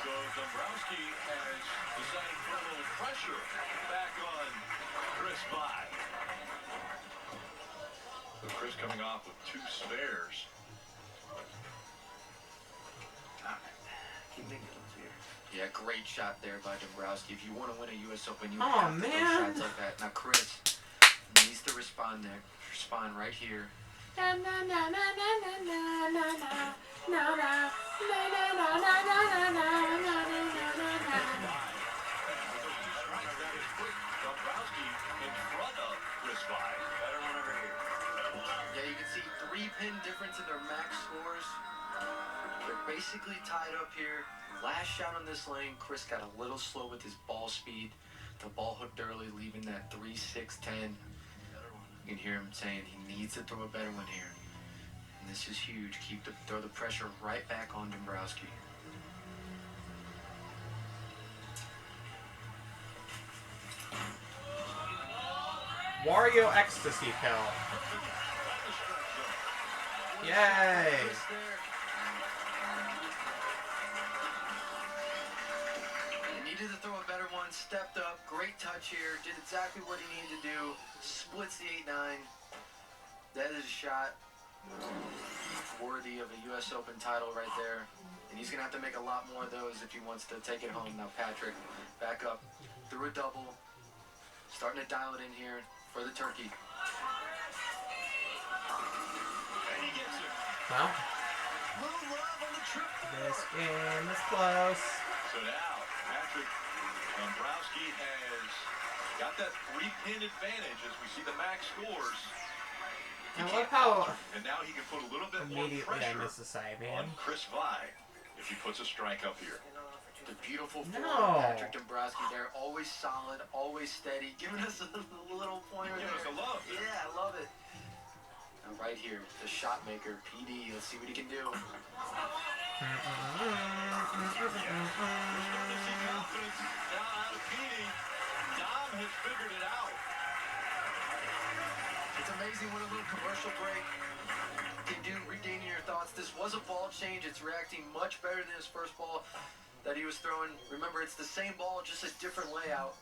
So Dombrowski has decided to put a little pressure back on Chris Vi. So Chris coming off with two spares. Keep making those here. Yeah, great shot there by Dombrowski. If you want to win a U.S. Open, you Oh, have to throw man. shots like that. Now Chris needs to respond there. Respond right here. Na na na na na na na na na na na na na na na na na. Dombrowski in front of Chris Vi. Better one over here. Yeah, you can see 3-pin difference in their max scores. They're basically tied up here. Last shot on this lane, Chris got a little slow with his ball speed. The ball hooked early, leaving that 3-6-10. You can hear him saying he needs to throw a better one here. And this is huge. Throw the pressure right back on Dombrowski. Wario Ecstasy Pill. Yay! Chris there. He needed to throw a better one. Stepped up. Great touch here. Did exactly what he needed to do. Splits the 8-9. That is a shot worthy of a U.S. Open title right there. And he's going to have to make a lot more of those if he wants to take it home. Now Patrick, back up. Threw a double. Starting to dial it in here for the turkey. And he gets it. Well, Little love on the trip. this game is close. So now, Patrick Dombrowski has got that 3-pin advantage as we see the max scores. I love how And now he can put a little bit more immediately I pressure miss the side on man. Chris Vi. if he puts a strike up here. The beautiful form No. of Patrick Dombrowski there, always solid, always steady, giving us a little pointer Give us there. a love. Yeah, I love it. And right here, the shot maker, PD. Let's see what he can do. We're starting to see confidence now out of PD. Dom has figured it out. It's amazing what a little commercial break can do, regaining your thoughts. This was a ball change. It's reacting much better than his first ball that he was throwing. Remember, it's the same ball, just a different layout.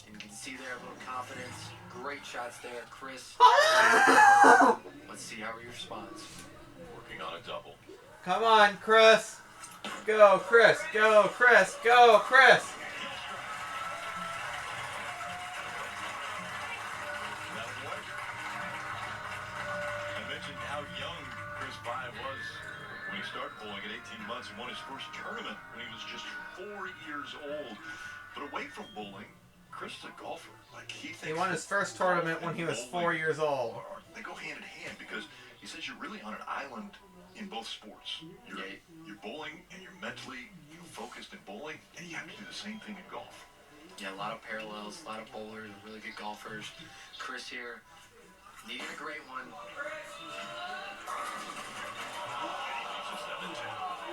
And you can see there a little confidence. Great shots there, Chris. Let's see how he responds. Working on a double. Come on, Chris. Go, Chris. Go, Chris. Go, Chris. That was. I mentioned how young Chris Bye was when he started bowling at 18 months and won his first tournament when he was just 4 years old. But away from bowling, Chris is a golfer. Like he won his first tournament when he was 4 years old. They go hand in hand because he says you're really on an island in both sports. You're bowling and you're mentally focused in bowling, and you have to do the same thing in golf. Yeah, a lot of parallels, a lot of bowlers, really good golfers. Chris here, needing a great one.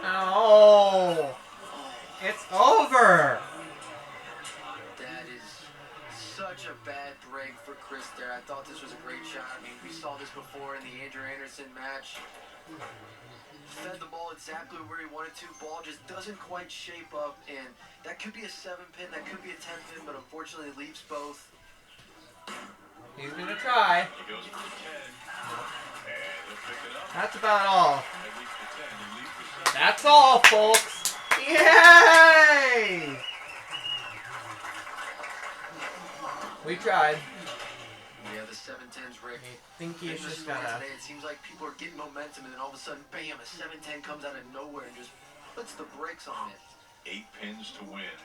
Oh, it's over. That is such a bad break for Chris there. I thought this was a great shot. I mean, we saw this before in the Andrew Anderson match. Fed the ball exactly where he wanted to. Ball just doesn't quite shape up, and that could be a 7-pin, that could be a 10-pin, but unfortunately it leaves both. He's gonna try. He goes for the 10, and he'll pick it up. That's about all. At least the 10. He leaves the 7. That's all, folks. Yay! We tried. Yeah, the 7-10's Rick. I think he's This just is why gonna. today it seems like people are getting momentum, and then all of a sudden, bam, a 7-10 comes out of nowhere and just puts the brakes on it. 8 pins to win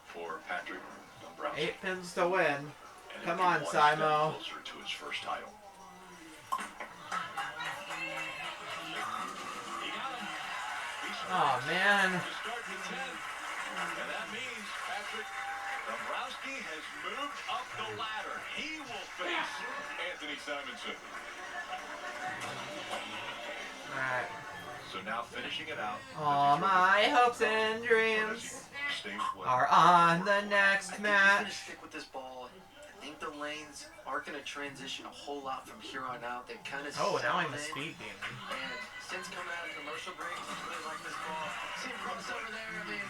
for Patrick Dombrowski. 8 pins to win. And Come it'll on, be one step Simo. closer to his first title. He got him. Oh man. To start the 10th. And that means Patrick Dombrowski has moved up the ladder. He will face Anthony Simonson. Alright. So now finishing it out. All my hopes and dreams are on the next I think he's going to match. stick with this ball. I think the lanes aren't going to transition a whole lot from here on out. They kind of Oh, now I'm a settled in. speed demon. And since coming out of commercial break, he's really like this ball. See him cross over there. I mean,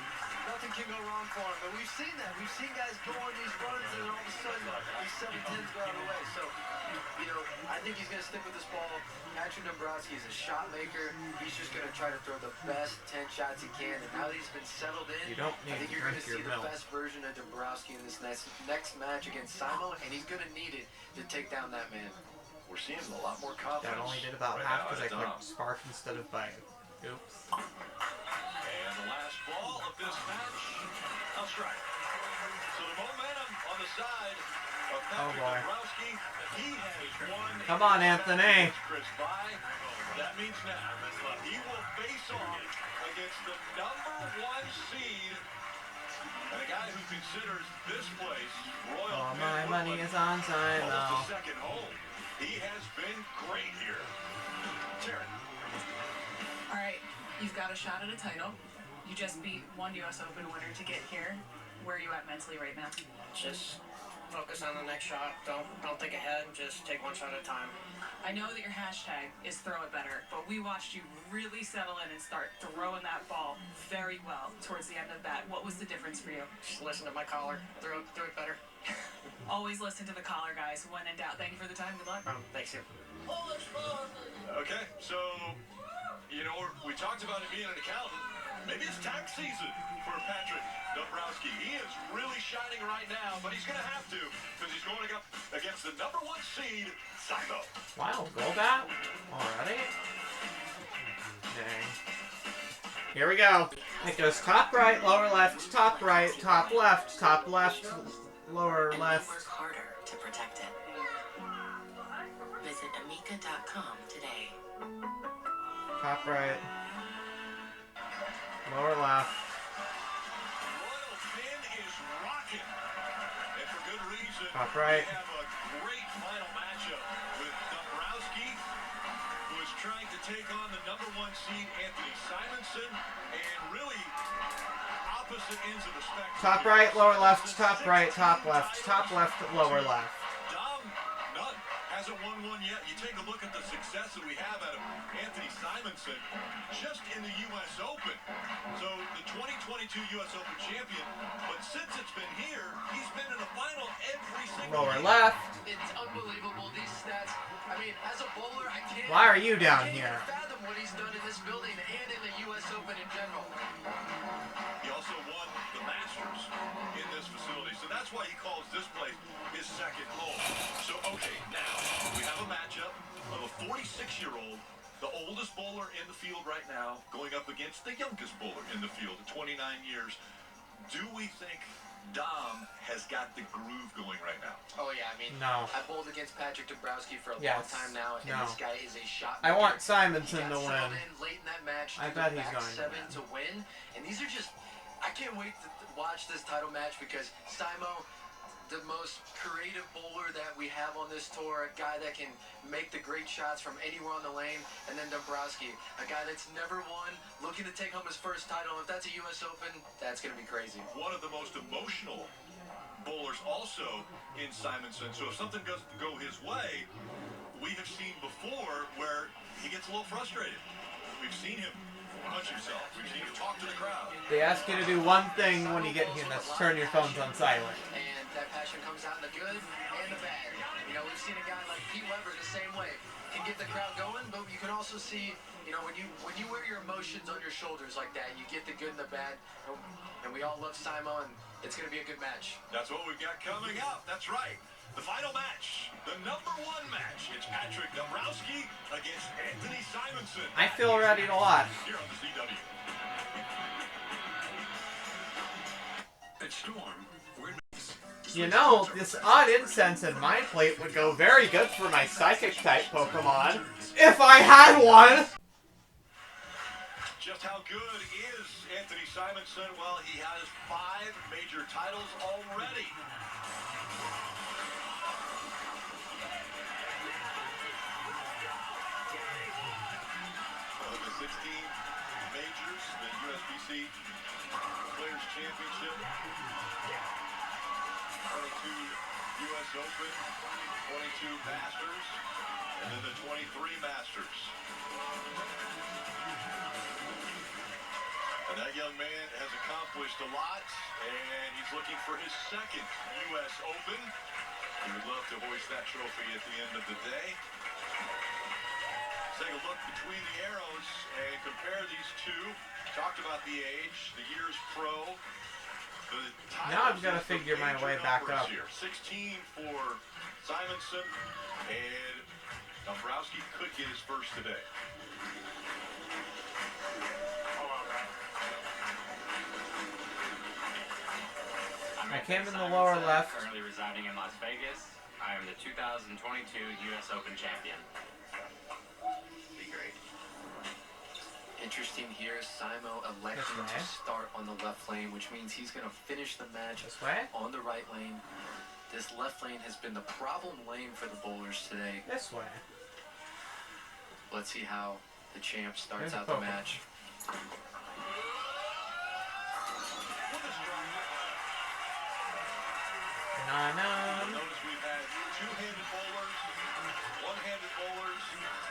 nothing can go wrong for him. But we've seen that. We've seen guys go on these runs, and then all of a sudden, these 7-10s go out of the way. So, you know, I think he's going to stick with this ball. Patrick Dombrowski is a shot maker. He's just going to try to throw the best 10 shots he can. And now that he's been settled in, You don't I need think to you're going to drink see your the milk. best version of Dombrowski in this next match against Simo, and he's going to need it to take down that man. We're seeing a lot more confidence. That only did about right half now because I out of Dom. clicked spark instead of bite. Oops. And the last ball of this match, a strike. So the momentum on the side of Patrick boy. Dombrowski, he has won. Come on, Anthony. Chris Bye. That means now he will face off against the #1 seed and a guy who considers this place Royal All Pin my money Woodland is on Simo. almost a second home. He has been great here. Taryn. All right, you've got a shot at a title. You just beat one U.S. Open winner to get here. Where are you at mentally right now? Just focus on the next shot. Don't think ahead. Just take one shot at a time. I know that your hashtag is throw it better, but we watched you really settle in and start throwing that ball very well towards the end of that. What was the difference for you? Just listen to my collar. Throw it better. Always listen to the caller, guys. When in doubt, thank you for the time. Good luck. Thanks, you. Okay, so, you know, we talked about it being an accountant. Maybe it's tax season for Patrick Dombrowski. He is really shining right now, but he's going to have to because he's going up against the #1 seed, Simo. Wow, go bat already? Dang. Here we go. It goes top right, lower left, top right, top left, lower left. Work harder to protect it. Visit Amica.com today. Top right. is rocking. And for good reason. Top right. We have a great final matchup with Dombrowski, who is trying to take on the #1 seed Anthony Simonson, and really opposite ends of the spectrum. Top right, lower left, top right, top left, lower left. Dom, none. Hasn't won one yet. You take a look at the success that we have out of Anthony Simonson just in the U.S. Open. So the 2022 U.S. Open champion, but since it's been here, he's been in the final every single Lower year. left. It's unbelievable, these stats. I mean, as a bowler, I can't... Why are you down I can't here? even fathom what he's done in this building and in the U.S. Open in general. He also won the Masters in this facility, so that's why he calls this place his second home. So, okay, now we have a matchup of a 46-year-old, the oldest bowler in the field right now, going up against the youngest bowler in the field at 29 years. Do we think Dom has got the groove going right now? Oh, yeah, I mean, No. I bowled against Patrick Dombrowski for a long Yes. time now, and No. this guy is a shot I maker. want Simonson He to got settled win. in late in that match. I to bet the he's back going to seven to win, and these are just... I can't wait to watch this title match because Simo, the most creative bowler that we have on this tour, a guy that can make the great shots from anywhere on the lane, and then Dombrowski, a guy that's never won, looking to take home his first title. If that's a U.S. Open, that's going to be crazy. One of the most emotional bowlers also in Simonson. So if something doesn't go his way, we have seen before where he gets a little frustrated. We've seen him punch himself. We've seen him talk to the crowd. They ask you to do one thing when you get here, and that's turn your phones on silent. And that passion comes out in the good and the bad. You know, we've seen a guy like Pete Weber the same way. Can get the crowd going, but you can also see, you know, when you wear your emotions on your shoulders like that, you get the good and the bad. And we all love Simo, and it's going to be a good match. That's what we've got coming up. That's right. The final match, the #1 match. It's Patrick Dombrowski against Anthony Simonson. I feel ready to watch. Here on the CW. At Storm, we're... You know, this odd incense in my plate would go very good for my Psychic-type Pokemon. If I had one! Just how good is Anthony Simonson? Well, he has 5 major titles already. Of the 16 majors, the USBC Players Championship, 22 U.S. Open, 22 Masters, and then the 23 Masters. And that young man has accomplished a lot, and he's looking for his second U.S. Open. He would love to hoist that trophy at the end of the day. Take a look between the arrows and compare these two. Talked about the age, the years pro. Now I've got to figure my way back up. Here. 16 for Simonson, and Dombrowski could get his first today. I came in the lower left. Currently residing in Las Vegas. I am the 2022 U.S. Open champion. Be great. Interesting here, Simo electing to start on the left lane, which means he's going to finish the match on the right lane. This left lane has been the problem lane for the bowlers today. This way. Let's see how the champ starts out the match. Notice we've had two-handed bowlers, one-handed bowlers,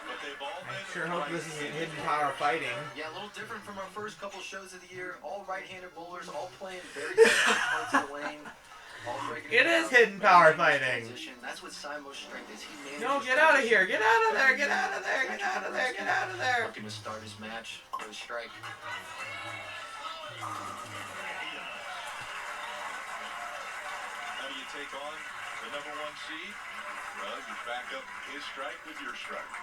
but they've all been... I sure hope this isn't Hidden Power Fighting. Yeah, a little different from our first couple shows of the year. All right-handed bowlers, all playing very different parts of the lane. It is Hidden Power Fighting. That's what Simo's strength is. He manages. No, get out of here! Get out of there! Get out of there! Get out of there! Get out of there! Looking to start his match with a strike. How do you take on the #1 seed? Well, you back up his strike with your strike.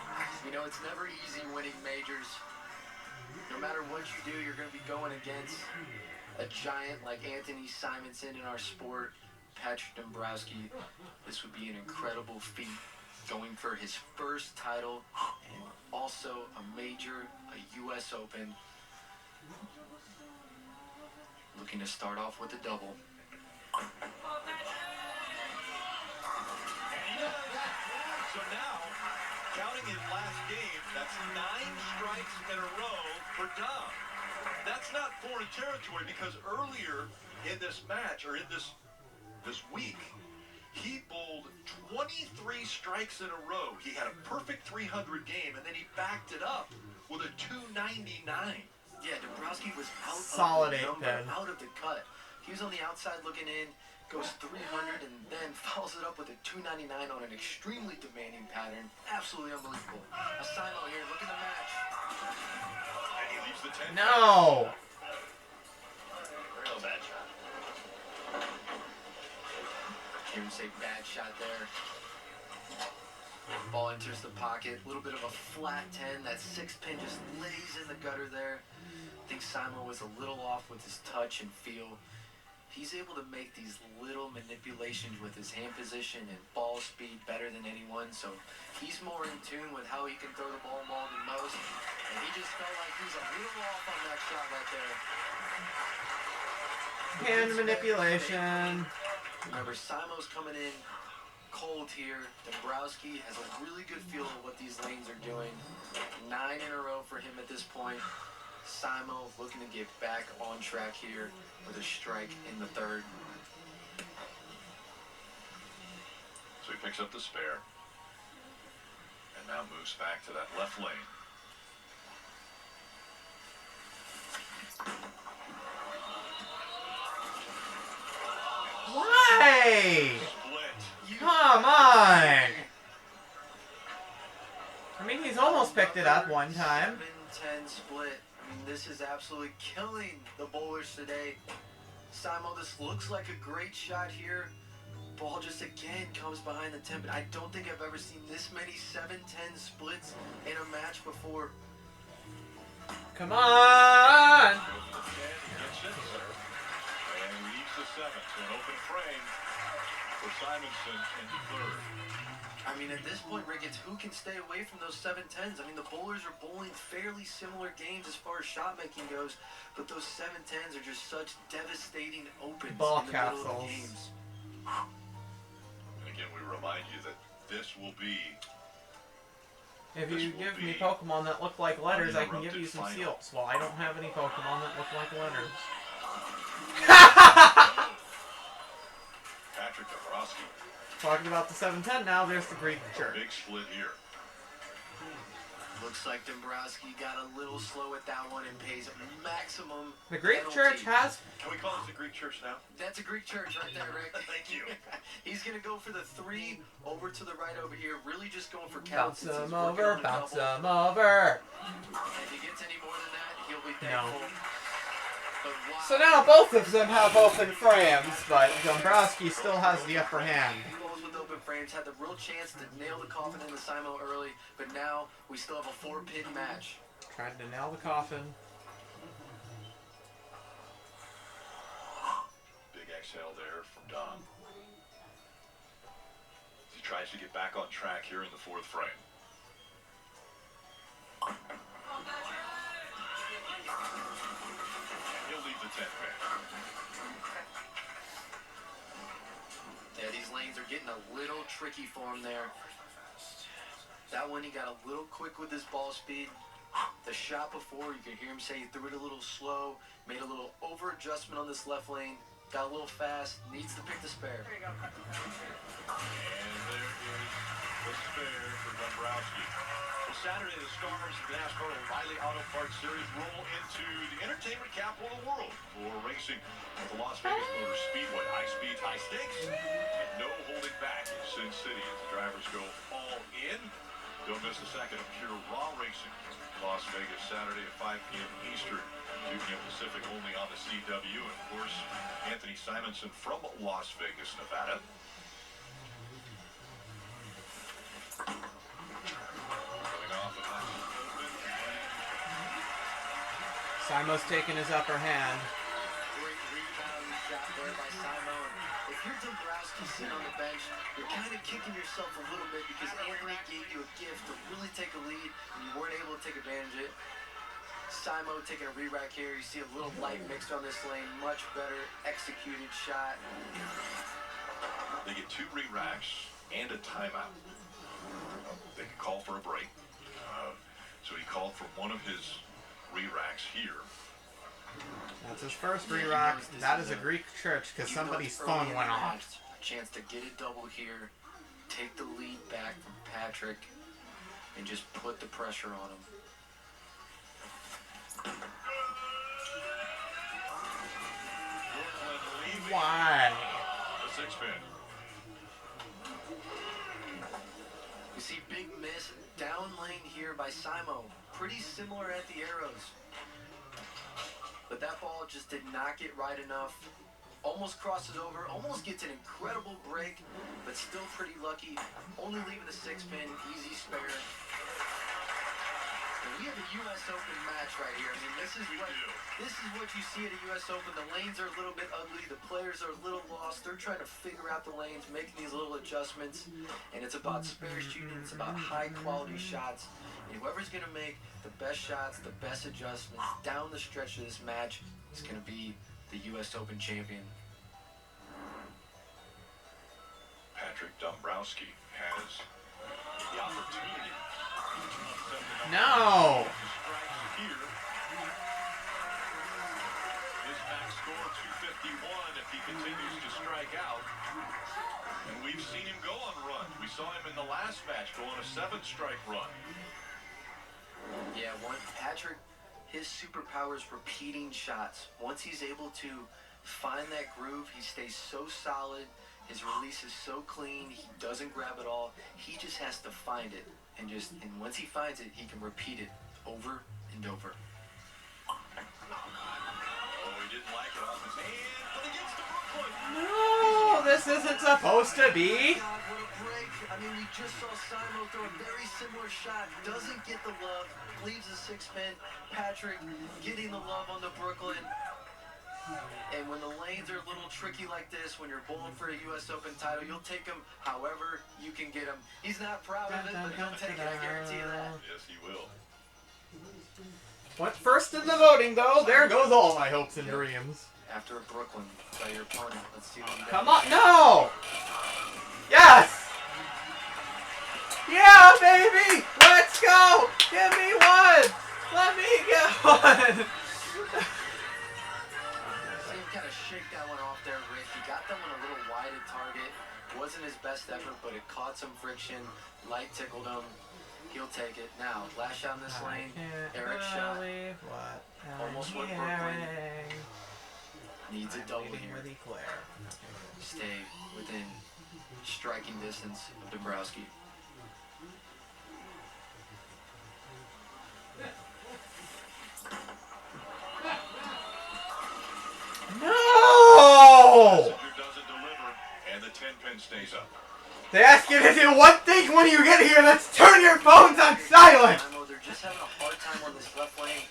You know, it's never easy winning majors. No matter what you do, you're going to be going against a giant like Anthony Simonson in our sport, Patrick Dombrowski. This would be an incredible feat, going for his first title and also a major, a U.S. Open. Looking to start off with a double. counting his last game, that's 9 strikes in a row for Dom. That's not foreign territory because earlier in this match, or in this week, he bowled 23 strikes in a row. He had a perfect 300 game, and then he backed it up with a 299. Yeah, Dombrowski was out Solid of the number, 8-pin. out of the cut. He was on the outside looking in, goes 300, and then follows it up with a 299 on an extremely demanding pattern. Absolutely unbelievable. Asimo here, look at the match. And he leaves the 10. No! Real bad shot. Can't even say bad shot there. Ball enters the pocket. A little bit of a flat 10. That 6-pin just lays in the gutter there. I think Simon was a little off with his touch and feel. He's able to make these little manipulations with his hand position and ball speed better than anyone. So he's more in tune with how he can throw the ball more than most. And he just felt like he was a little off on that shot right there. Hand manipulation. Remember, Simo's coming in cold here. Dombrowski has a really good feel of what these lanes are doing. 9 in a row for him at this point. Simo looking to get back on track here with a strike in the 3rd. So he picks up the spare and now moves back to that left lane. Why? Come on! I mean, he's almost picked it up one time. 7-10 split. I mean, this is absolutely killing the bowlers today. Simo, this looks like a great shot here. Ball just again comes behind the 10, but I don't think I've ever seen this many 7-10 splits in a match before. Come on! And leaves the 7th to an open frame for Simonson in the 3rd. I mean, at this point, Rick, it's who can stay away from those 7-10s. I mean, the bowlers are bowling fairly similar games as far as shot making goes, but those 7-10s are just such devastating opens Ball in the middle of the capsules. games. And again, we remind you that this will be... If you give me Pokemon that look like letters, I can give you some seals. Well, I don't have any Pokemon that look like letters. Patrick Dombrowski. Talking about the 7-10 now, there's the Greek Church. Big split here. Looks like Dombrowski got a little slow at that one and pays maximum The Greek penalty. Church has... Can we call this the Greek Church now? That's a Greek Church right there, Rick. Thank you. He's going to go for the 3 over to the right over here. Really just going for counts. Bounce since he's them working over, on the bounce double. them over. If he gets any more than that, he'll be No. thankful. But wow. So now both of them have open frames, but Dombrowski still has the upper hand. Bowls with open frames had the real chance to nail the coffin into Simo early, but now we still have a 4-pin match. Tried to nail the coffin. Big exhale there from Don. He tries to get back on track here in the 4th frame. He'll leave the 10th man. Yeah, these lanes are getting a little tricky for him there. That one he got a little quick with his ball speed. The shot before, you could hear him say he threw it a little slow, made a little over adjustment on this left lane, got a little fast, needs to pick the spare. And there is the spare for Dombrowski. Well, Saturday, the stars of the NASCAR O'Reilly Auto Parts Series roll into the entertainment capital of the world for racing at the Las Vegas Motor Speedway. High speed, high stakes, and no holding back in Sin City as the drivers go all in. Don't miss a second of pure raw racing. Las Vegas, Saturday at 5 p.m. Eastern, 2 p.m. Pacific, only on the CW. And, of course, Anthony Simonson from Las Vegas, Nevada. Coming off of that open. Simo's taking his upper hand. Great rebound shot there by Simo. If you're Dombrowski sitting on the bench, you're kind of kicking yourself a little bit because Anthony gave you a gift to really take a lead and you weren't able to take advantage of it. Simo taking a re-rack here. You see a little light mixed on this lane. Much better executed shot. They get 2 re-racks and a timeout. they could call for a break. So he called for one of his re-racks here. That's his first re-rack. That is a Greek church because somebody's phone went off. A chance to get a double here, take the lead back from Patrick, and just put the pressure on him. Why? The 6-pin. You see big miss down lane here by Simo. Pretty similar at the arrows. But that ball just did not get right enough. Almost crosses over, almost gets an incredible break, but still pretty lucky. Only leaving the 6-pin, easy spare. And we have a U.S. Open match right here. I mean, this is what you see at a U.S. Open. The lanes are a little bit ugly. The players are a little lost. They're trying to figure out the lanes, making these little adjustments. And it's about spare shooting. It's about high-quality shots. And whoever's going to make the best shots, the best adjustments down the stretch of this match is going to be the U.S. Open champion. Patrick Dombrowski has the opportunity. No! Here. His max score 251 if he continues to strike out. And we've seen him go on runs. We saw him in the last match go on a 7-strike run. Yeah, Patrick, his superpower is repeating shots. Once he's able to find that groove, he stays so solid. His release is so clean. He doesn't grab it all. He just has to find it. And once he finds it, he can repeat it over and over. Oh, he didn't like it off his hand, but he gets to Brooklyn. No, this isn't supposed to be. God, what a break. I mean, we just saw Simo throw a very similar shot. Doesn't get the love. Leaves the 6-pin. Patrick getting the love on the Brooklyn. And when the lanes are a little tricky like this, when you're bowling for a U.S. Open title, you'll take him however you can get him. He's not proud of it, but he'll take it, I guarantee you that. Yes, he will. Went first in the voting, though. There goes all my hopes and dreams. After a Brooklyn by your opponent, let's see what he does. Come on, no! Yes! Yeah, baby! Let's go! Give me one! Let me get one! Kind of shake that one off there, Rick. He got that one a little wide at target. Wasn't his best effort, but it caught some friction. Light tickled him. He'll take it. Now, last shot in this lane. Eric's shot. Almost went Brooklyn. Needs a double here. Stay within striking distance of Dombrowski. No! Doesn't deliver, and the 10-pin stays up. They ask you to do one thing when you get here, that's turn your phones on silent! They're just having a hard time on this left lane.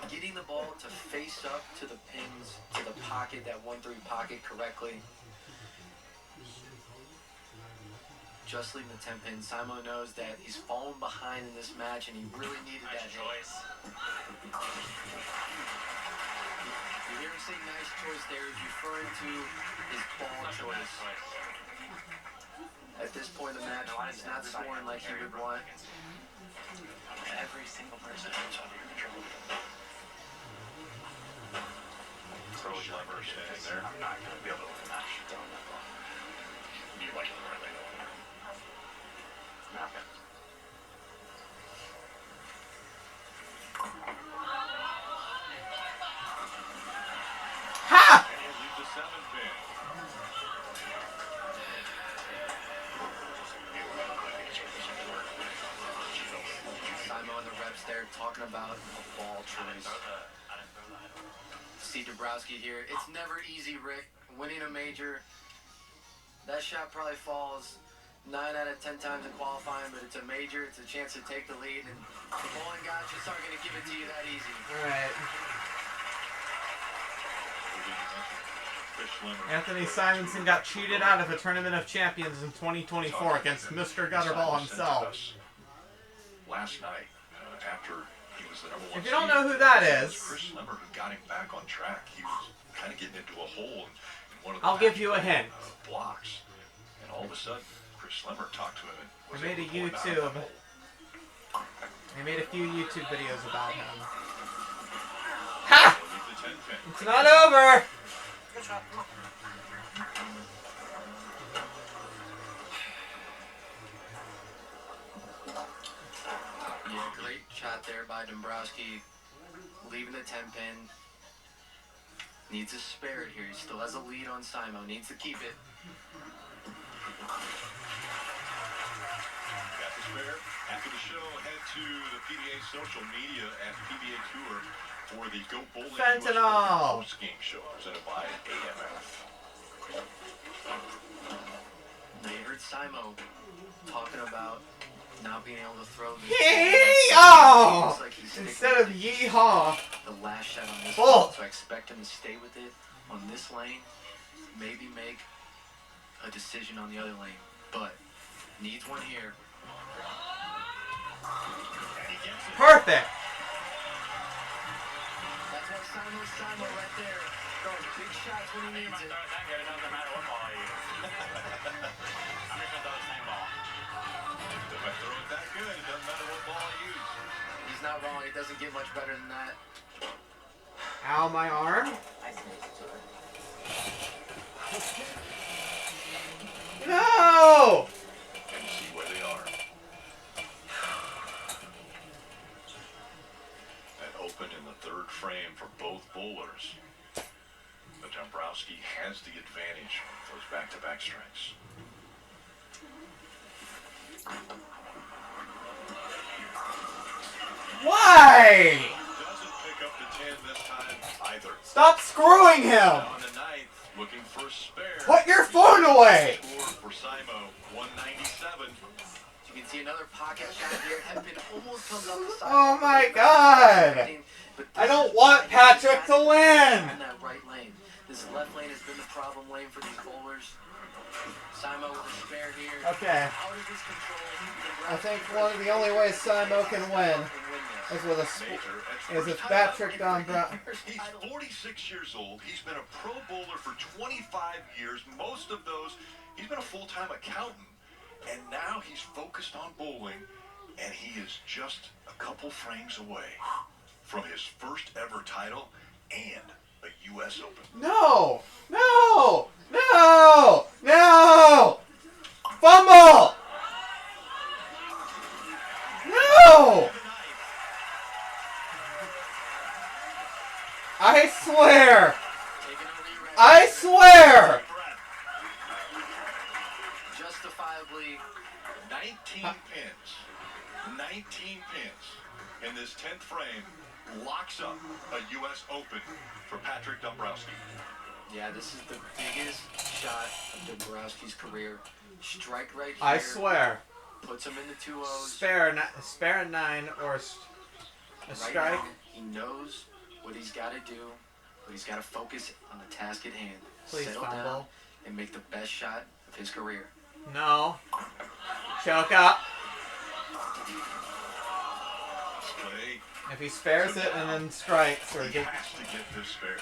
Getting the ball to face up to the pins, to the pocket, that 1-3 pocket correctly. Just leaving the 10-pin. Simo knows that he's fallen behind in this match, and he really needed that choice. You hear him say nice choice there. He's referring to his ball choice. At this point in the match, he's not scoring like he would want. Every single person is under your control. Pro Schlemmer standing there. I'm not going to be able to win the match. You like it right there. Okay. Ha! And he'll leave the 7-pin. Simo and the reps there talking about a ball choice. See Dombrowski here. It's never easy, Rick. Winning a major. That shot probably falls 9 out of 10 times in qualifying, but it's a major. It's a chance to take the lead, and the bowling guys just aren't going to give it to you that easy. Alright. Chris Schlemmer. Anthony Simonson got cheated out of a Tournament of Champions in 2024 against Mr. Gutterball himself. Last night, after he was the #1 If you don't know who that seed, is, Chris Schlemmer who got him back on track. He was kind of getting into a hole in one of the I'll give you a hint. blocks, and all of a sudden, Chris Slimmer talked to him and was I made a able to pull him out of that YouTube. hole. I made a few YouTube videos about him. Ha! Leave the 10 pin. It's not over! Good shot. Yeah, great shot there by Dombrowski. Leaving the 10 pin. Needs a spare it here. He still has a lead on Simo. Needs to keep it. Got the spare. After the show, head to the PBA social media at PBA Tour for the Go Bowling Fentanyl. post game show presented by AMF. They heard Simo talking about not being able to throw this. Yee-haw! Looks like he's sticking Instead of with yeehaw. the last shot on this Bull. lane, so I expect him to stay with it on this lane, maybe make a decision on the other lane, but needs one here. Perfect. That's why Simo right there throwing big shots when he needs it. It doesn't matter what ball I use. I'm just gonna throw the same ball. If I throw it that good, it doesn't matter what ball I use. He's not wrong. It doesn't get much better than that. Ow, my arm. No! And you see where they are. That open in the third frame for both bowlers. But Dombrowski has the advantage with those back-to-back strikes. Why? Doesn't pick up the 10 this time either. Stop screwing him. On the ninth, looking for a spare. Put your phone away. Score for Simo, 197. You can see another pocket shot here. Hempin almost comes up the side. Oh my God. I don't want Patrick to win. In that right lane. This left lane has been the problem lane for these bowlers. Simo with a spare here. Okay. Out of his control. I think one of the only ways Simo can win is with a is if Patrick Dombrowski. He's 46 years old. He's been a pro bowler for 25 years. Most of those, he's been a full-time accountant. And now he's focused on bowling, and he is just a couple frames away from his first ever title and a U.S. Open. No! No! No! No! Fumble! No! I swear! I swear! Justifiably 19 pins. 19 pins in this 10th frame locks up a U.S. Open for Patrick Dombrowski. Yeah, this is the biggest shot of Dombrowski's career. Strike right here. I swear. Puts him in the 2-0s. Spare a 9 or a Right strike. now, he knows what he's got to do, but he's got to focus on the task at hand. Please Settle fumble. down and make the best shot of his career. No. Choke up. Play. If he spares it and then strikes or He gets. has to get this spare.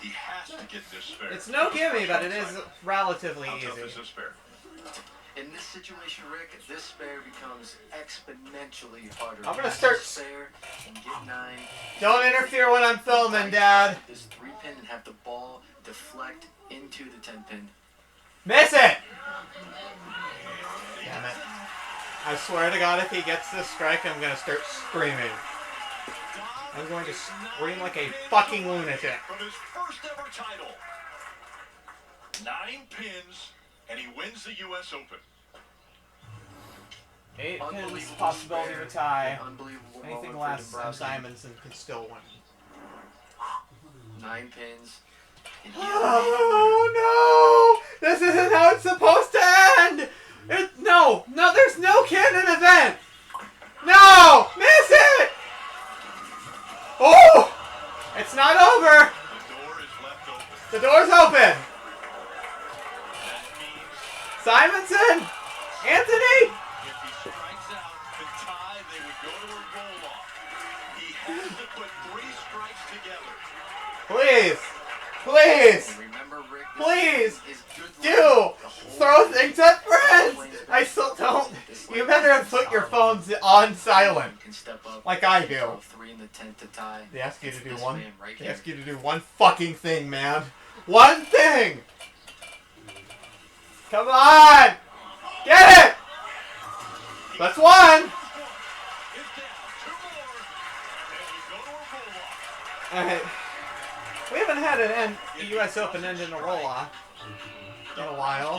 He has to get this spare. It's no gimme, but it is relatively How tough easy. is this spare? In this situation, Rick, this spare becomes exponentially harder. I'm gonna You start- spare and get 9. Don't interfere when I'm filming, Dad. This 3-pin and have the ball deflect into the 10-pin. Miss it! Damn it. I swear to God, if he gets this strike, I'm gonna start screaming. I'm going to scream like a fucking lunatic. From his first ever title. 9 pins, and he wins the U.S. Open. 8 pins, Unbelievable possibility of a spare. tie. Unbelievable Anything moment for less than Dombrowski. Simonson can still win. 9 pins. And he Oh no! This isn't how it's supposed to end! No, there's no canon event! No! Miss it! Oh! It's not over! The door is left open. The door's open! That means Simonson! Anthony! if he strikes out to tie, they would go to a roll-off. He has to put 3 strikes together. Please! Please! Remember, Rick, Please! his good Do! Throw things at friends! I still don't. You better put your phones on silent, Can step up. like I do. 3 in the 10th to tie. They ask you to It's do this one. man right They here. ask you to do one fucking thing, man. One thing. Come on, get it. That's one. All right. We haven't had an U.S. Open end in a roll-off in a while.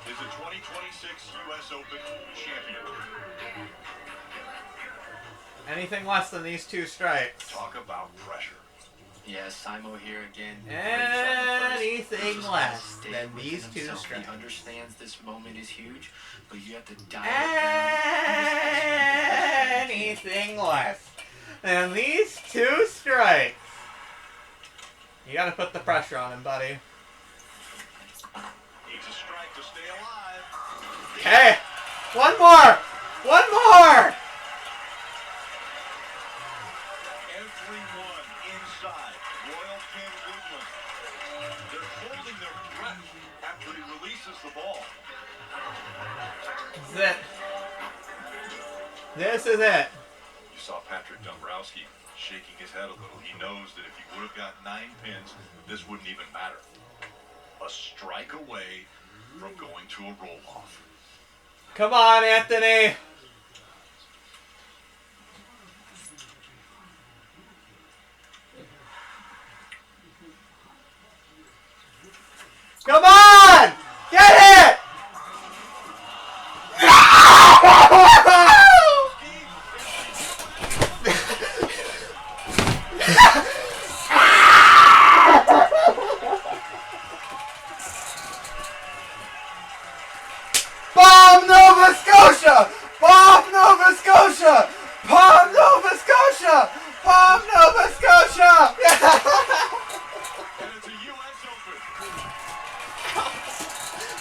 Is the 2026 U.S. Open champion. Anything less than these two strikes. Talk about pressure. Yeah, Simo here again. Anything less than these two He strikes. understands this moment is huge, but you have to dial Anything less than these two strikes. You gotta put the pressure on him, buddy. Needs a strike to stay alive. Okay, one more! One more! Everyone inside Royal Pin Woodland. They're holding their breath after he releases the ball. This is it. This is it. You saw Patrick Dombrowski shaking his head a little. He knows that if he would have got 9 pins, this wouldn't even matter. A strike away from going to a roll-off. Come on, Anthony. Come on! Get it! Bomb Nova Scotia! Bomb Nova Scotia! Bomb Nova Scotia! Bomb Nova Scotia! And it's a U.S. Open.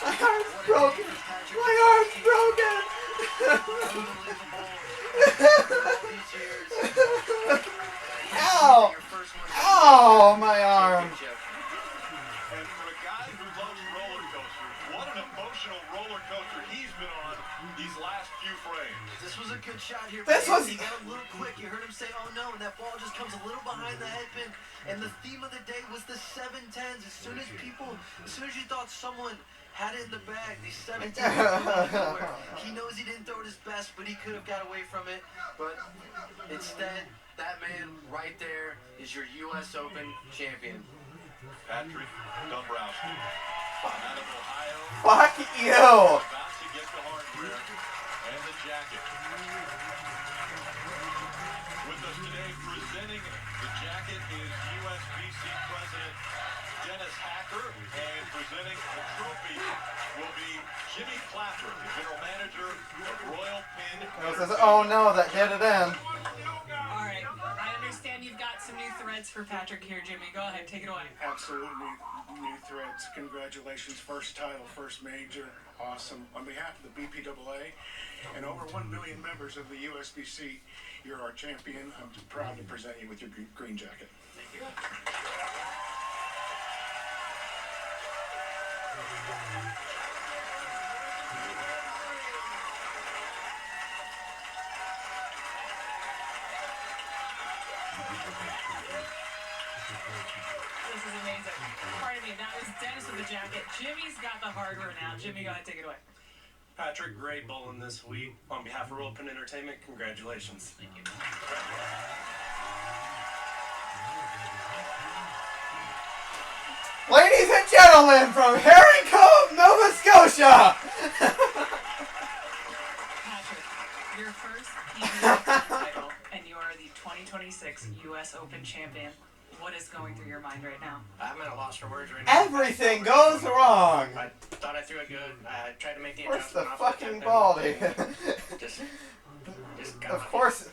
My arm's broken! My arm's broken! Ow! Ow, my arm! And for a guy who loves roller coasters, what an emotional roller coaster he's been on these last few frames. This was a good shot here. This was- He got a little quick. You heard him say, "Oh no," and that ball just comes a little behind the head pin. And the theme of the day was the 7-10s. As soon as you thought someone had it in the bag, these 7-10s come out of nowhere. He knows he didn't throw it his best, but he could have got away from it. But instead, that man right there is your U.S. Open champion. Patrick Dombrowski out of Ohio. Fuck you! About to get the hardware and the jacket. With us today presenting the jacket is USBC President Dennis Hacker, and presenting the trophy will be Jimmy Clapper, the General Manager of Royal Pin. Oh no, that did it in. All right, I understand you've got some new threads for Patrick here, Jimmy. Go ahead, take it away. Absolutely new threads. Congratulations, first title, first major. Awesome. On behalf of the BPAA and over 1 million members of the USBC, you're our champion. I'm proud to present you with your green jacket. Thank you. This is amazing. Pardon me, that was Dennis with the jacket. Jimmy's got the hardware now. Jimmy, go ahead, take it away. Patrick, great bowling this week. On behalf of Royal Pin Entertainment, congratulations. Thank you. Ladies and gentlemen, from Herring Cove, Nova Scotia! Patrick, your first PBA title, and you are the 2026 U.S. Open champion. What is going through your mind right now? I'm at a loss for words right now. Everything goes wrong! I thought I threw it good. I tried to make the Where's the adjustment off fucking the ball, tempo. dude? Just got Of lucky. course.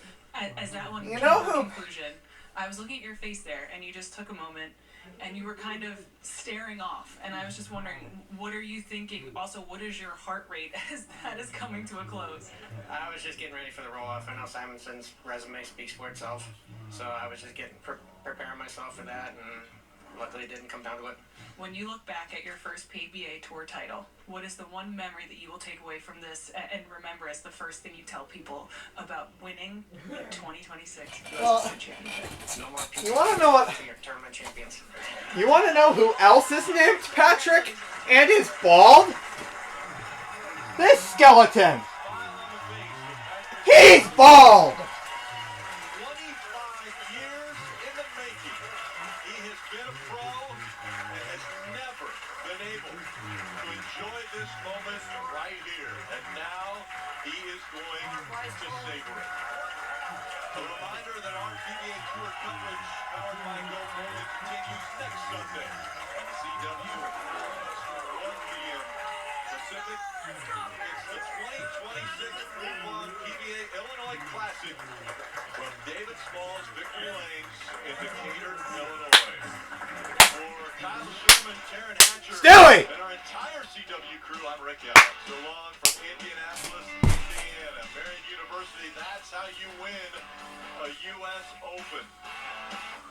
As that one You came know to a who- conclusion, I was looking at your face there, and you just took a moment, and you were kind of staring off. And I was just wondering, what are you thinking? Also, what is your heart rate as that is coming to a close? I was just getting ready for the roll-off. I know Simonson's resume speaks for itself. So I was just getting preparing myself for that and luckily it didn't come down to it. When you look back at your first PBA Tour title, what is the one memory that you will take away from this and remember as the first thing you tell people about winning the 2026 Well, US Championship? No more You want to know what? tournament champions. You want to know who else is named Patrick and is bald? This skeleton. He's bald. 25 years in the making. He has been a pro and has never been able to enjoy this moment right here. And now he is going to savor it. A reminder that our PBA Tour coverage powered by Go Bowling continues next Sunday on the CW. 1 p.m. Pacific. It's the 2026 Group 1 PBA Illinois Classic from David Small's Victory Lanes in Decatur, Illinois. For Kyle Sherman, Taryn Hatcher, Stewie! and our entire CW crew, I'm Rick Allen. So long from Indianapolis, Indiana. Marion University, that's how you win a U.S. Open.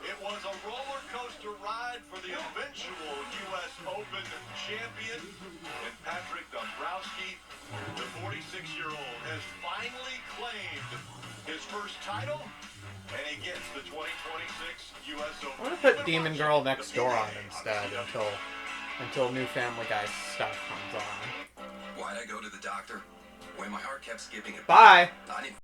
It was a roller coaster ride for the eventual U.S. Open champion, and Patrick Dombrowski, the 46-year-old, has finally claimed his first title, and he gets the 2026 U.S. Open. I'm gonna put Demon Girl Next Door on instead until new Family Guy stuff comes on. Why'd I go to the doctor? When my heart kept skipping a beat. Bye. I didn't